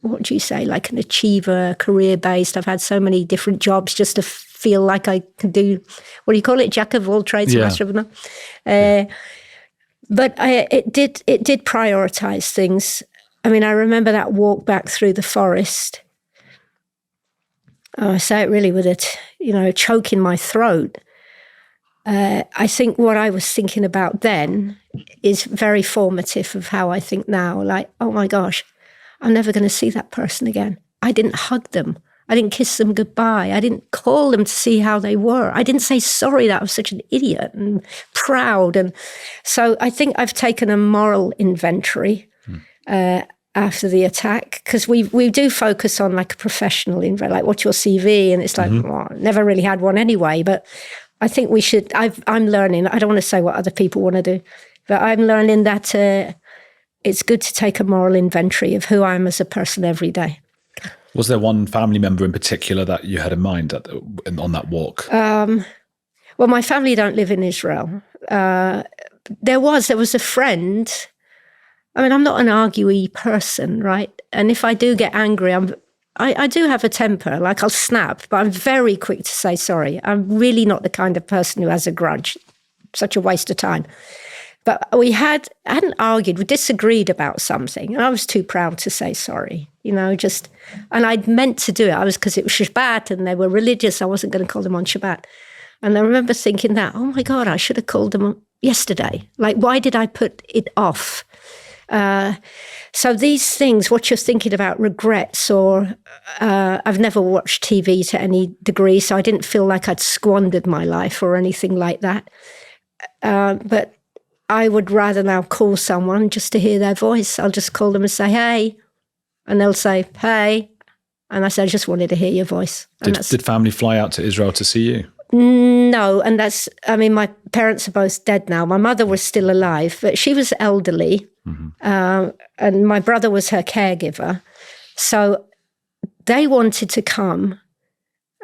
S1: what do you say, like an achiever, career-based. I've had so many different jobs just to feel like I could do, what do you call it, jack of all trades, master of none. But it did prioritize things. I mean, I remember that walk back through the forest. I say it really with it, you know, choke in my throat. I think what I was thinking about then is very formative of how I think now. Like, oh my gosh, I'm never going to see that person again. I didn't hug them. I didn't kiss them goodbye. I didn't call them to see how they were. I didn't say sorry that I was such an idiot and proud. And so I think I've taken a moral inventory after the attack, because we do focus on like a professional inventory, like what's your CV? And it's like, well, I never really had one anyway. But I think we should, I'm learning, I don't want to say what other people want to do, but I'm learning that it's good to take a moral inventory of who I am as a person every day.
S2: Was there one family member in particular that you had in mind on that walk?
S1: Well, my family don't live in Israel. There was a friend. I mean, I'm not an arguey person, right? And if I do get angry, I do have a temper, like I'll snap, but I'm very quick to say sorry. I'm really not the kind of person who has a grudge. Such a waste of time. But I hadn't argued, we disagreed about something, and I was too proud to say sorry, you know, and I'd meant to do it. Because it was Shabbat and they were religious, I wasn't going to call them on Shabbat. And I remember thinking that, oh my God, I should have called them yesterday. Like, why did I put it off? So these things, what you're thinking about, regrets, or I've never watched TV to any degree, so I didn't feel like I'd squandered my life or anything like that. But I would rather now call someone just to hear their voice. I'll just call them and say, hey, and they'll say, hey. And I said, I just wanted to hear your voice.
S2: Did family fly out to Israel to see you?
S1: No, and my parents are both dead now. My mother was still alive, but she was elderly, and my brother was her caregiver. So they wanted to come,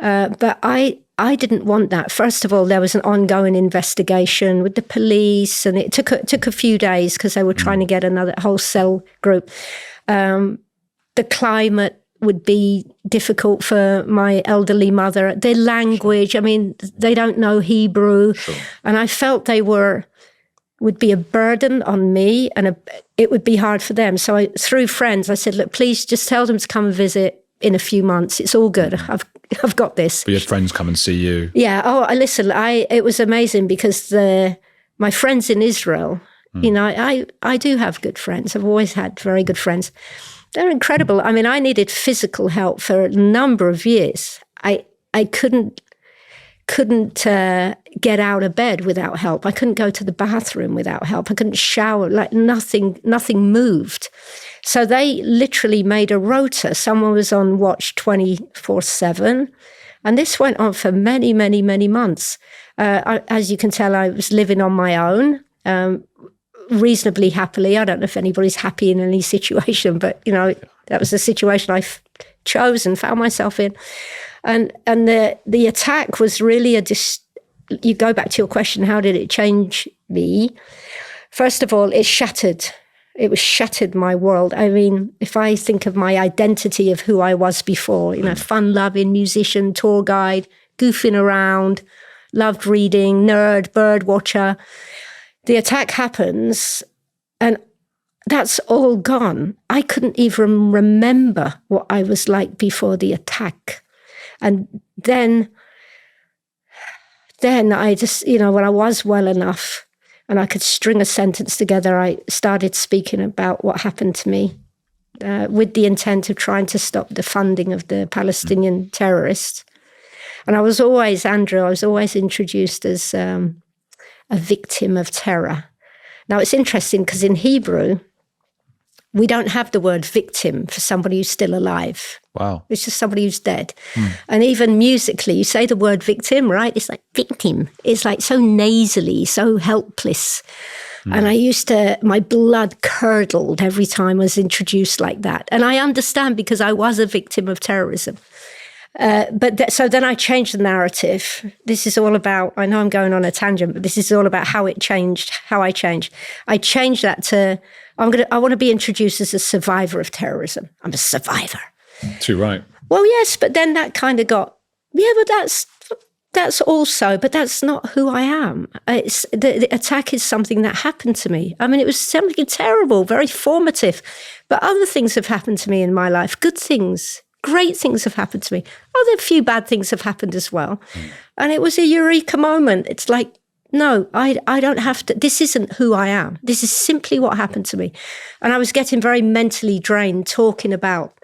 S1: but I didn't want that. First of all, there was an ongoing investigation with the police, and it took a few days because they were trying to get another whole cell group. The climate would be difficult for my elderly mother. Their language, I mean, they don't know Hebrew. Sure. And I felt they would be a burden on me, and it would be hard for them. So through friends, I said, look, please just tell them to come and visit in a few months. It's all good. I've got this.
S2: But your friends come and see you.
S1: Yeah. Oh, listen, it was amazing because my friends in Israel, you know, I do have good friends. I've always had very good friends. They're incredible. I mean, I needed physical help for a number of years. I couldn't get out of bed without help. I couldn't go to the bathroom without help. I couldn't shower. Like nothing moved. So they literally made a rota. Someone was on watch 24/7. And this went on for many, many, many months. As you can tell, I was living on my own, reasonably happily. I don't know if anybody's happy in any situation, but, you know, that was the situation I chose and found myself in. And the attack was really you go back to your question, how did it change me? First of all, it shattered my world. I mean, if I think of my identity of who I was before, you know, fun-loving musician, tour guide, goofing around, loved reading, nerd, bird watcher. The attack happens and that's all gone. I couldn't even remember what I was like before the attack. And then I just, you know, when I was well enough and I could string a sentence together, I started speaking about what happened to me with the intent of trying to stop the funding of the Palestinian terrorists. And I was always introduced as a victim of terror. Now, it's interesting because in Hebrew, we don't have the word victim for somebody who's still alive.
S2: Wow.
S1: It's just somebody who's dead. And even musically, you say the word victim, right? It's like victim. It's like so nasally, so helpless. And my blood curdled every time I was introduced like that. And I understand because I was a victim of terrorism. So then I changed the narrative. This is all about, I know I'm going on a tangent, but this is all about how I changed. I changed that to, I want to be introduced as a survivor of terrorism. I'm a survivor.
S2: Too right.
S1: Well, yes, but then that kind of got, yeah, but that's also, but that's not who I am. The attack is something that happened to me. I mean, it was something terrible, very formative, but other things have happened to me in my life, good things. Great things have happened to me. A few bad things have happened as well. And it was a eureka moment. It's like, no, I don't have to, this isn't who I am. This is simply what happened to me. And I was getting very mentally drained talking about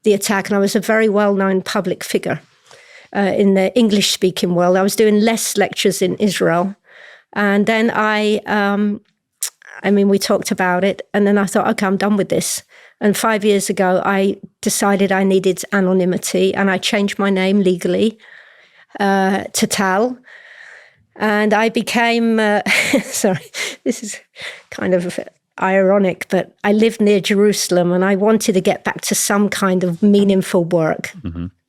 S1: the attack. And I was a very well-known public figure in the English-speaking world. I was doing less lectures in Israel. And then we talked about it. And then I thought, okay, I'm done with this. And 5 years ago, I decided I needed anonymity, and I changed my name legally to Tal. And I became, sorry, this is kind of ironic, but I lived near Jerusalem, and I wanted to get back to some kind of meaningful work.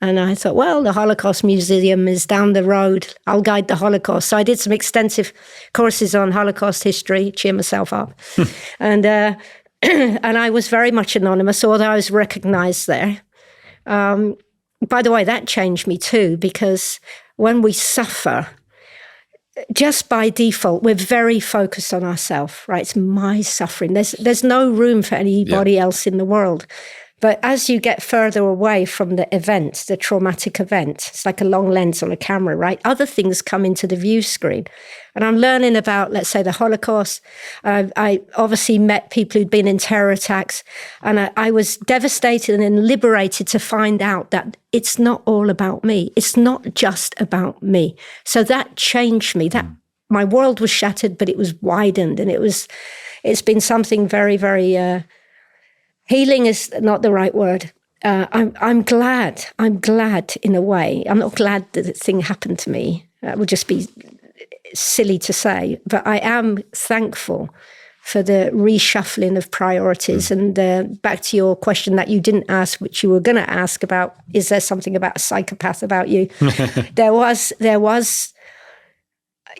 S1: And I thought, well, the Holocaust Museum is down the road. I'll guide the Holocaust. So I did some extensive courses on Holocaust history, cheer myself up. And I was very much anonymous, although I was recognized there. By the way, that changed me too, because when we suffer, just by default, we're very focused on ourselves, right? It's my suffering. There's no room for anybody else in the world. But as you get further away from the event, the traumatic event, it's like a long lens on a camera, right? Other things come into the view screen. And I'm learning about, let's say, the Holocaust. I obviously met people who'd been in terror attacks. And I was devastated and liberated to find out that it's not all about me. It's not just about me. So that changed me. That my world was shattered, but it was widened. And it's been something very, very... healing is not the right word. I'm glad. I'm glad in a way. I'm not glad that the thing happened to me. That would just be silly to say. But I am thankful for the reshuffling of priorities. And back to your question that you didn't ask, which you were going to ask about, is there something about a psychopath about you? There was,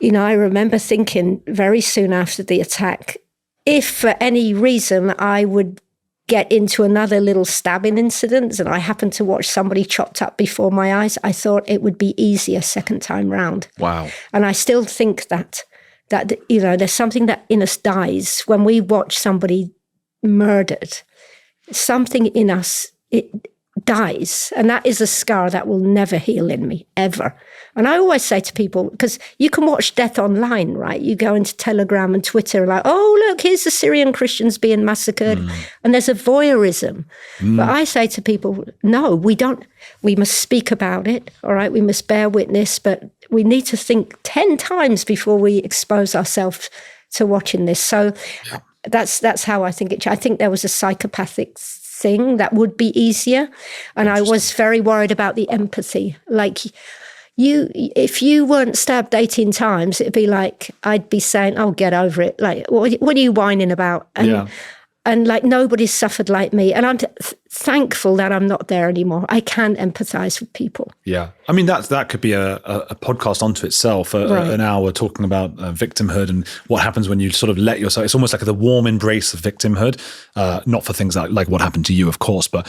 S1: I remember thinking very soon after the attack, if for any reason I would get into another little stabbing incident and I happened to watch somebody chopped up before my eyes, I thought it would be easier second time round.
S2: Wow.
S1: And I still think that there's something that in us dies when we watch somebody murdered. Something in us, it dies. And that is a scar that will never heal in me, ever. And I always say to people, because you can watch death online, right? You go into Telegram and Twitter, like, oh, look, here's the Syrian Christians being massacred. And there's a voyeurism. But I say to people, no, we don't. We must speak about it, all right? We must bear witness, but we need to think 10 times before we expose ourselves to watching this. So that's how I think it. I think there was a psychopathic thing that would be easier. And I was very worried about the empathy. Like, if you weren't stabbed 18 times, it'd be like, I'd be saying, oh, get over it. Like, what are you whining about? And like, nobody's suffered like me. And I'm thankful that I'm not there anymore. I can empathize with people.
S2: Yeah. I mean, that could be a podcast unto itself, an hour talking about victimhood and what happens when you sort of let yourself, it's almost like the warm embrace of victimhood, not for things like what happened to you, of course, but,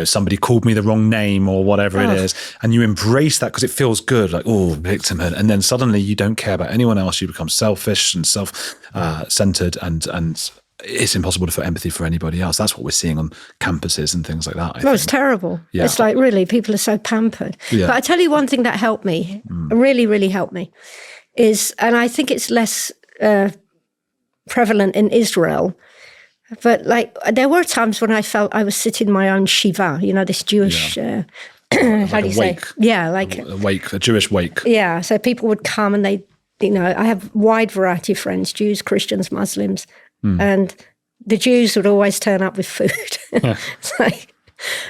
S2: somebody called me the wrong name or whatever it is. And you embrace that because it feels good, like, oh, victimhood. And then suddenly you don't care about anyone else. You become selfish and self-centered and it's impossible to feel empathy for anybody else. That's what we're seeing on campuses and things like that. I think.
S1: It's terrible.
S2: Yeah.
S1: It's like, really, people are so pampered. Yeah. But I tell you one thing that helped me, really, really helped me, is, and I think it's less prevalent in Israel, but like there were times when I felt I was sitting in my own shiva, this Jewish... how do you say? Yeah, like...
S2: a Jewish wake.
S1: Yeah, so people would come and they, I have a wide variety of friends, Jews, Christians, Muslims, and the Jews would always turn up with food. It's like,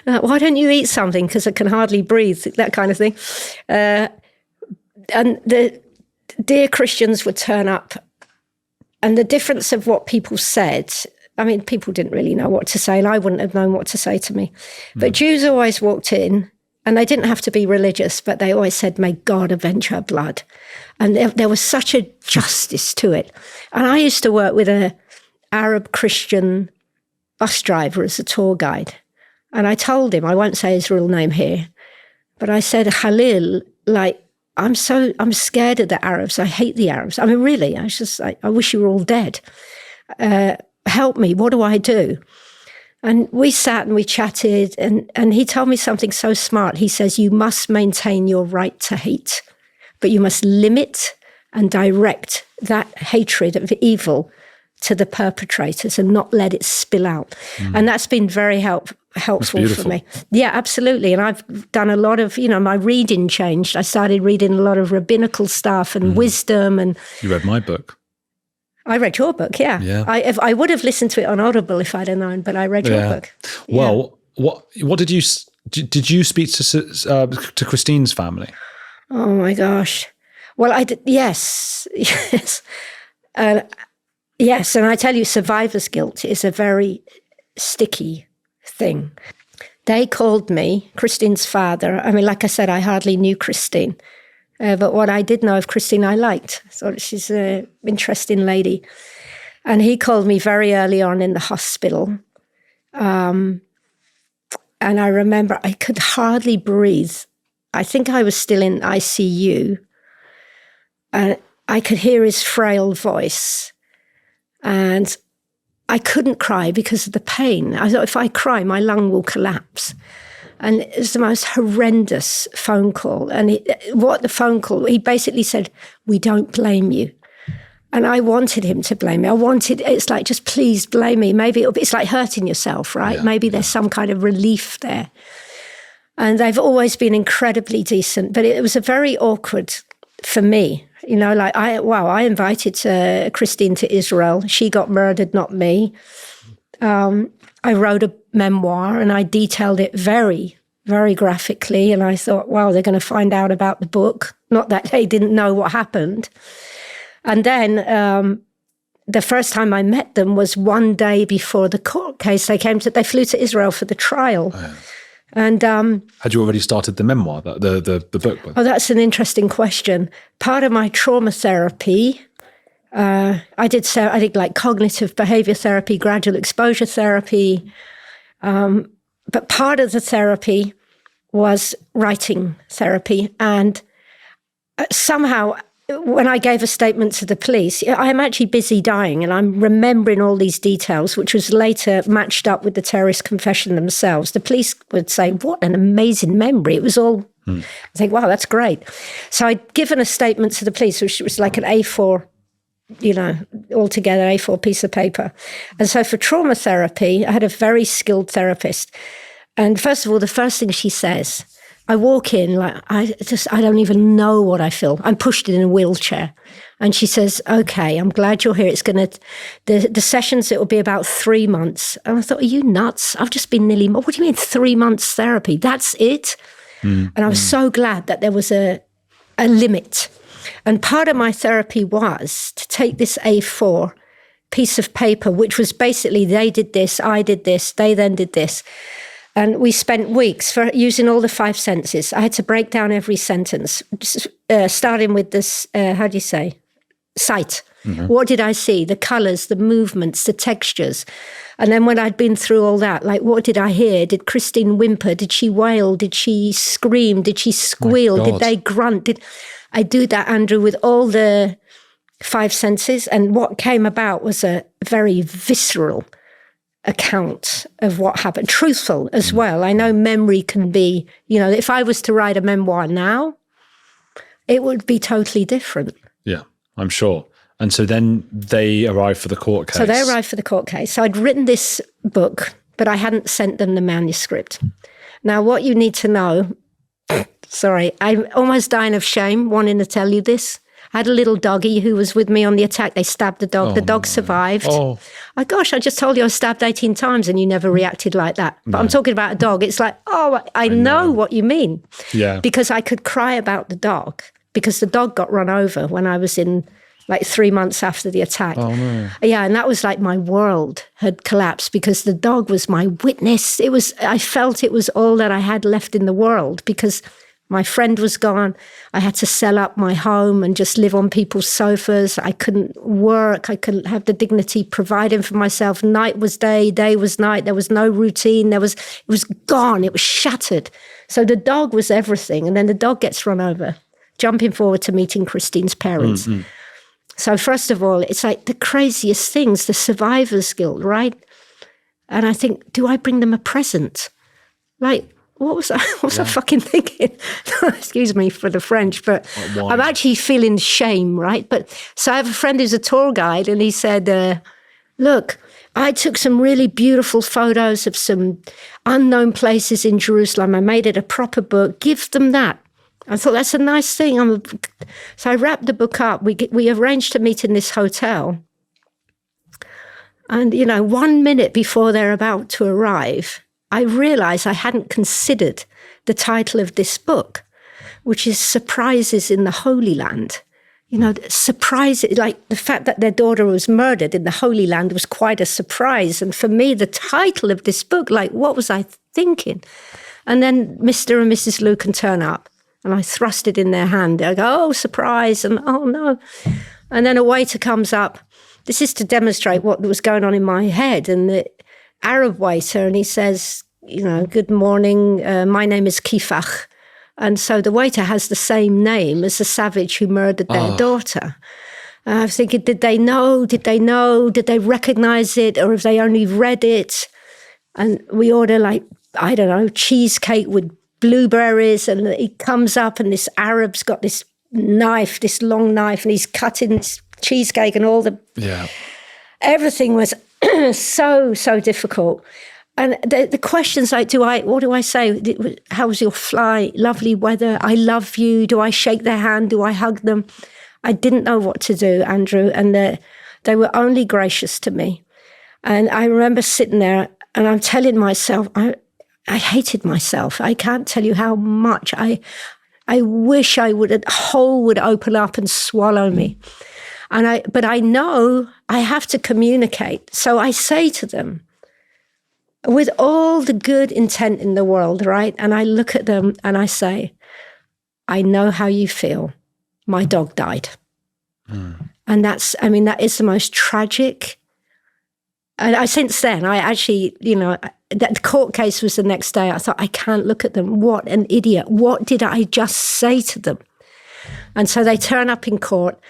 S1: why don't you eat something? Because I can hardly breathe, that kind of thing. And the dear Christians would turn up. And the difference of what people said, I mean, people didn't really know what to say, and I wouldn't have known what to say to me. But Jews always walked in, and they didn't have to be religious, but they always said, may God avenge her blood. And there was such a justice to it. And I used to work with a Arab Christian bus driver as a tour guide. And I told him, I won't say his real name here, but I said, Khalil, like, I'm scared of the Arabs. I hate the Arabs. I mean, really, I was just like, I wish you were all dead. Help me. What do I do? And we sat and we chatted, and he told me something so smart. He says, you must maintain your right to hate, but you must limit and direct that hatred of evil to the perpetrators and not let it spill out. And that's been very helpful for me. Yeah, absolutely. And I've done a lot of, my reading changed. I started reading a lot of rabbinical stuff and wisdom. And
S2: you read my book.
S1: I read your book, yeah. I would have listened to it on Audible if I'd have known, but I read your book.
S2: Well, what did you speak to Kristine's family?
S1: Oh my gosh. Well, I did. Yes. Yes, and I tell you, survivor's guilt is a very sticky thing. They called me, Kristine's father. I mean, like I said, I hardly knew Kristine. But what I did know of Kristine, I liked. I thought she's an interesting lady. And he called me very early on in the hospital. And I remember I could hardly breathe. I think I was still in ICU. And I could hear his frail voice. And I couldn't cry because of the pain. I thought, if I cry, my lung will collapse. And it was the most horrendous phone call. And he basically said, we don't blame you. And I wanted him to blame me. It's like, just please blame me. Maybe it's like hurting yourself, right? Maybe there's some kind of relief there. And they've always been incredibly decent. But it was a very awkward for me. I invited Kristine to Israel. She got murdered, not me. I wrote a memoir and I detailed it very, very graphically. And I thought, wow, they're going to find out about the book. Not that they didn't know what happened. And then the first time I met them was one day before the court case. They flew to Israel for the trial. Oh, yeah. And
S2: had you already started the memoir, the book?
S1: Oh, that's an interesting question. Part of my trauma therapy, I did like cognitive behavior therapy, gradual exposure therapy, but part of the therapy was writing therapy. And somehow, when I gave a statement to the police, I'm actually busy dying and I'm remembering all these details, which was later matched up with the terrorist confession themselves. The police would say, what an amazing memory. It was all, I think, wow, that's great. So I'd given a statement to the police, which was like an A4, altogether A4 piece of paper. And so for trauma therapy, I had a very skilled therapist. And first of all, the first thing she says, I walk in, like, I don't even know what I feel. I'm pushed in a wheelchair. And she says, okay, I'm glad you're here. It's the sessions, it will be about 3 months. And I thought, are you nuts? I've just been what do you mean 3 months therapy? That's it? And I was so glad that there was a limit. And part of my therapy was to take this A4 piece of paper, which was basically, they did this, I did this, they then did this. And we spent weeks for using all the 5 senses. I had to break down every sentence, starting with this, how do you say, sight. Mm-hmm. What did I see? The colors, the movements, the textures. And then when I'd been through all that, like, what did I hear? Did Kristine whimper? Did she wail? Did she scream? Did she squeal? Did they grunt? I do that, Andrew, with all the 5 senses. And what came about was a very visceral account of what happened, truthful as well. I know memory can be, if I was to write a memoir now, it would be totally different.
S2: Yeah, I'm sure. And so then they arrived for the court case.
S1: So they arrived for the court case. So I'd written this book, but I hadn't sent them the manuscript. Now, what you need to know, sorry, I'm almost dying of shame wanting to tell you this. I had a little doggy who was with me on the attack. They stabbed the dog. The dog survived. Oh, gosh, I just told you I was stabbed 18 times and you never reacted like that. But I'm talking about a dog. It's like, I know what you mean. Yeah. Because I could cry about the dog because the dog got run over when I was in like 3 months after the attack. Oh, no. Yeah, and that was like my world had collapsed because the dog was my witness. I felt it was all that I had left in the world because my friend was gone. I had to sell up my home and just live on people's sofas. I couldn't work. I couldn't have the dignity providing for myself. Night was day, day was night. There was no routine. It was gone. It was shattered. So the dog was everything. And then the dog gets run over, jumping forward to meeting Kristine's parents. Mm-hmm. So first of all, it's like the craziest things, the survivor's guilt, right? And I think, do I bring them a present? Like, what was I fucking thinking? Excuse me for the French, but I'm actually feeling shame, right? But so I have a friend who's a tour guide, and he said, look, I took some really beautiful photos of some unknown places in Jerusalem. I made it a proper book. Give them that. I thought, that's a nice thing. So I wrapped the book up. We arranged to meet in this hotel. And, 1 minute before they're about to arrive, I realized I hadn't considered the title of this book, which is Surprises in the Holy Land. Surprises, like the fact that their daughter was murdered in the Holy Land was quite a surprise. And for me, the title of this book, like, what was I thinking? And then Mr. and Mrs. Luken turn up, and I thrust it in their hand. I go, oh, surprise, and oh, no. And then a waiter comes up. This is to demonstrate what was going on in my head. And the Arab waiter, and he says, good morning, my name is Kifach. And so the waiter has the same name as the savage who murdered their daughter. And I was thinking, did they know? Did they recognize it? Or have they only read it? And we order cheesecake with blueberries. And he comes up and this Arab's got this knife, this long knife, and he's cutting cheesecake and all the... Yeah. Everything was so difficult. And the questions like, what do I say? How was your flight? Lovely weather. I love you. Do I shake their hand? Do I hug them? I didn't know what to do, Andrew. And they were only gracious to me. And I remember sitting there and I'm telling myself, I hated myself. I can't tell you how much I wish a hole would open up and swallow me. But I know I have to communicate. So I say to them, with all the good intent in the world, right? And I look at them and I say, I know how you feel. My dog died. And that is the most tragic. And since then, I actually, that court case was the next day. I thought, I can't look at them. What an idiot. What did I just say to them? And so they turn up in court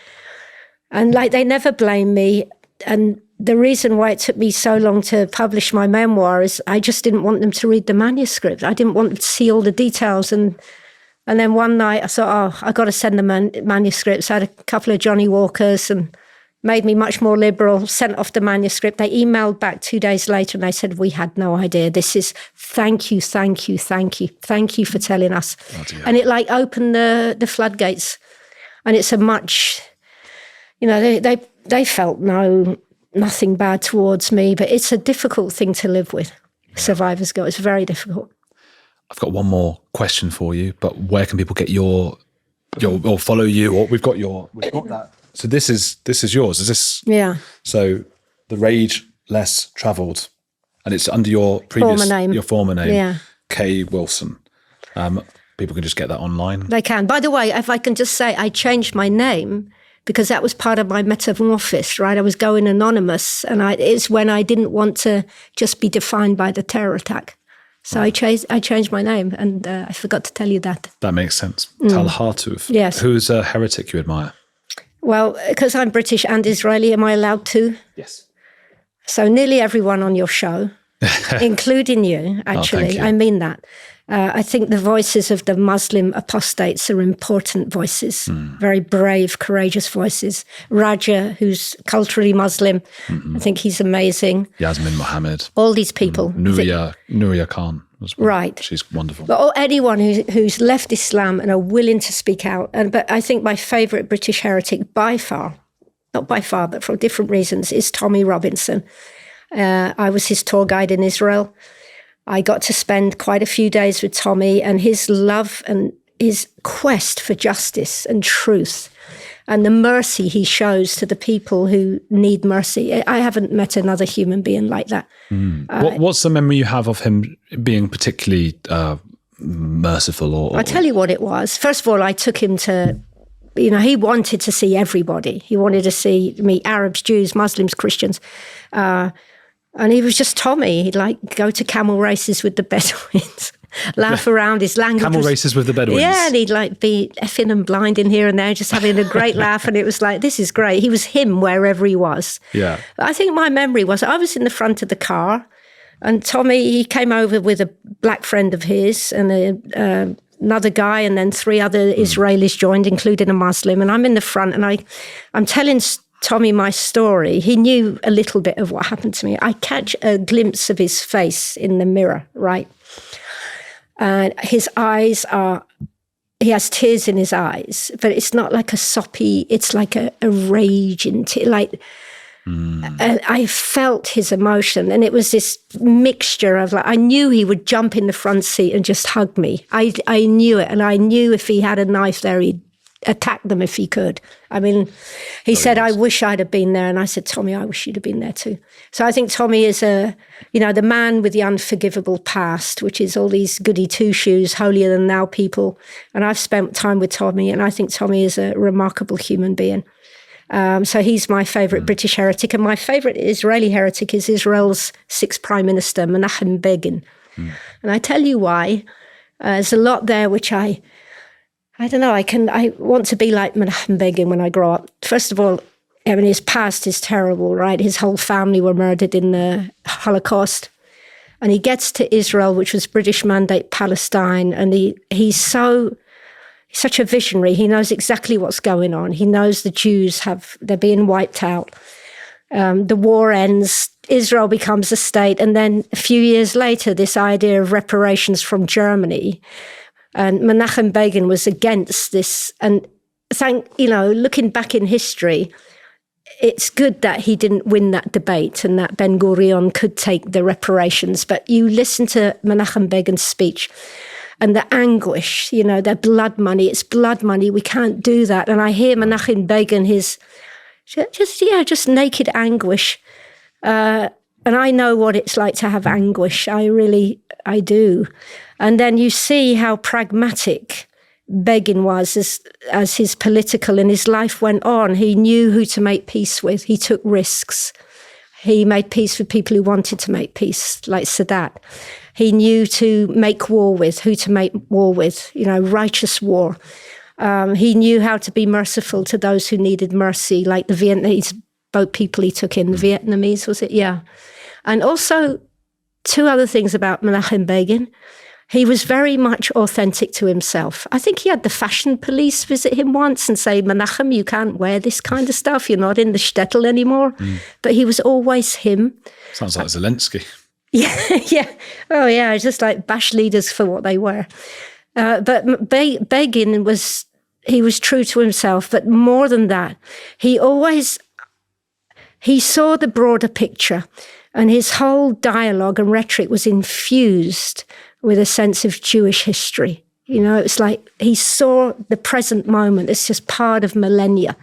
S1: and they never blame me. And the reason why it took me so long to publish my memoir is I just didn't want them to read the manuscript. I didn't want them to see all the details. And then one night I thought, I got to send the manuscripts. I had a couple of Johnny Walkers and made me much more liberal, sent off the manuscript. They emailed back 2 days later and they said, we had no idea. This is, thank you for telling us. And it opened the floodgates. And it's a much, they felt nothing bad towards me, but it's a difficult thing to live with. Survivor's guilt. It's very difficult.
S2: I've got one more question for you, but where can people get your or follow you? Or we've got that. So this is yours. Is this?
S1: Yeah.
S2: So The Rage Less Traveled, and it's under your former name,
S1: yeah.
S2: Kay Wilson. People can just get that online.
S1: They can. By the way, if I can just say, I changed my name because that was part of my metamorphosis, right? I was going anonymous, and it's when I didn't want to just be defined by the terror attack. So I changed my name, and I forgot to tell you that.
S2: That makes sense. Tal Hartuv.
S1: Yes.
S2: Who's a heretic you admire?
S1: Well, because I'm British and Israeli, am I allowed to?
S2: Yes.
S1: So nearly everyone on your show, including you, actually.
S2: Thank you.
S1: I mean that. I think the voices of the Muslim apostates are important voices, very brave, courageous voices. Raja, who's culturally Muslim, I think he's amazing.
S2: Yasmin Mohammed.
S1: All these people.
S2: Nuria Khan.
S1: Right.
S2: She's wonderful.
S1: But anyone who's left Islam and are willing to speak out. But I think my favourite British heretic by far, not by far, but for different reasons, is Tommy Robinson. I was his tour guide in Israel. I got to spend quite a few days with Tommy, and his love and his quest for justice and truth and the mercy he shows to the people who need mercy. I haven't met another human being like that.
S2: What's the memory you have of him being particularly merciful?
S1: I'll tell you what it was. First of all, I took him to, he wanted to see everybody. He wanted to meet Arabs, Jews, Muslims, Christians. And he was just Tommy. He'd go to camel races with the Bedouins, laugh around. His language
S2: races with the Bedouins.
S1: Yeah, and he'd be effing and blinding here and there, just having a great laugh. And it was this is great. He was him wherever he was.
S2: Yeah.
S1: But I think my memory was I was in the front of the car, and Tommy, he came over with a black friend of his and another guy, and then 3 other Israelis joined, including a Muslim. And I'm in the front, and I'm telling Tommy my story. He knew a little bit of what happened to me. I catch a glimpse of his face in the mirror, right? And his eyes he has tears in his eyes, but it's not like a soppy, it's like a rage and and I felt his emotion, and it was this mixture of I knew he would jump in the front seat and just hug me. I knew it, and I knew if he had a knife there, he'd attack them if he could. I mean, he said, I wish I'd have been there. And I said, Tommy, I wish you'd have been there too. So I think Tommy is the man with the unforgivable past, which is all these goody two-shoes, holier than thou people. And I've spent time with Tommy, and I think Tommy is a remarkable human being. So he's my favourite British heretic. And my favourite Israeli heretic is Israel's 6th Prime Minister, Menachem Begin. And I tell you why. There's a lot there which I don't know, I want to be like Menachem Begin when I grow up. First of all, his past is terrible, right? His whole family were murdered in the Holocaust. And he gets to Israel, which was British Mandate Palestine, and he's such a visionary. He knows exactly what's going on. He knows the Jews they're being wiped out. The war ends, Israel becomes a state, and then a few years later, this idea of reparations from Germany. And Menachem Begin was against this. And looking back in history, it's good that he didn't win that debate and that Ben Gurion could take the reparations. But you listen to Menachem Begin's speech and the anguish, their blood money. It's blood money. We can't do that. And I hear Menachem Begin, just naked anguish. And I know what it's like to have anguish. I do. And then you see how pragmatic Begin was as his political and his life went on. He knew who to make peace with. He took risks. He made peace with people who wanted to make peace, like Sadat. He knew to make war with, who to make war with, righteous war. He knew how to be merciful to those who needed mercy, like the Vietnamese boat people he took in. The Vietnamese, was it? Yeah. And also, two other things about Menachem Begin. He was very much authentic to himself. I think he had the fashion police visit him once and say, Menachem, you can't wear this kind of stuff. You're not in the shtetl anymore. But he was always him.
S2: Sounds like Zelensky.
S1: Yeah. Oh, yeah. It's just like bash leaders for what they were. But Begin was true to himself. But more than that, he saw the broader picture. And his whole dialogue and rhetoric was infused with a sense of Jewish history. It's like he saw the present moment. It's just part of millennia.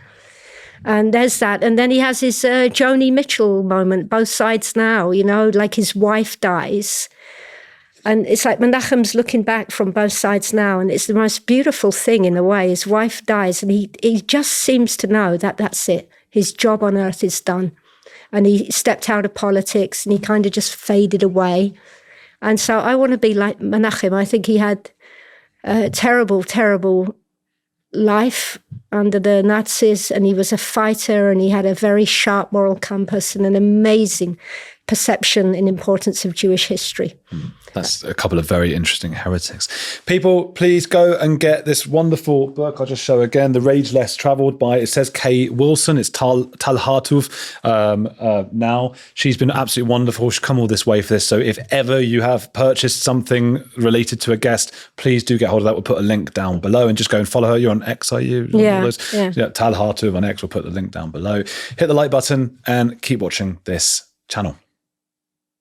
S1: And there's that. And then he has his Joni Mitchell moment, both sides now, like his wife dies. And it's like Menachem's looking back from both sides now. And it's the most beautiful thing in a way. His wife dies and he just seems to know that that's it. His job on earth is done. And he stepped out of politics and he kind of just faded away. And so I want to be like Menachem. I think he had a terrible, terrible life under the Nazis, and he was a fighter, and he had a very sharp moral compass and an amazing perception and importance of Jewish history.
S2: That's a couple of very interesting heretics. People, please go and get this wonderful book. I'll just show again, The Rage Less Traveled by, it says Kay Wilson. It's Tal Hartuv now. She's been absolutely wonderful. She's come all this way for this. So if ever you have purchased something related to a guest, please do get hold of that. We'll put a link down below and just go and follow her. You're on X, are you?
S1: Yeah.
S2: Tal Hartuv on X. We'll put the link down below. Hit the like button and keep watching this channel.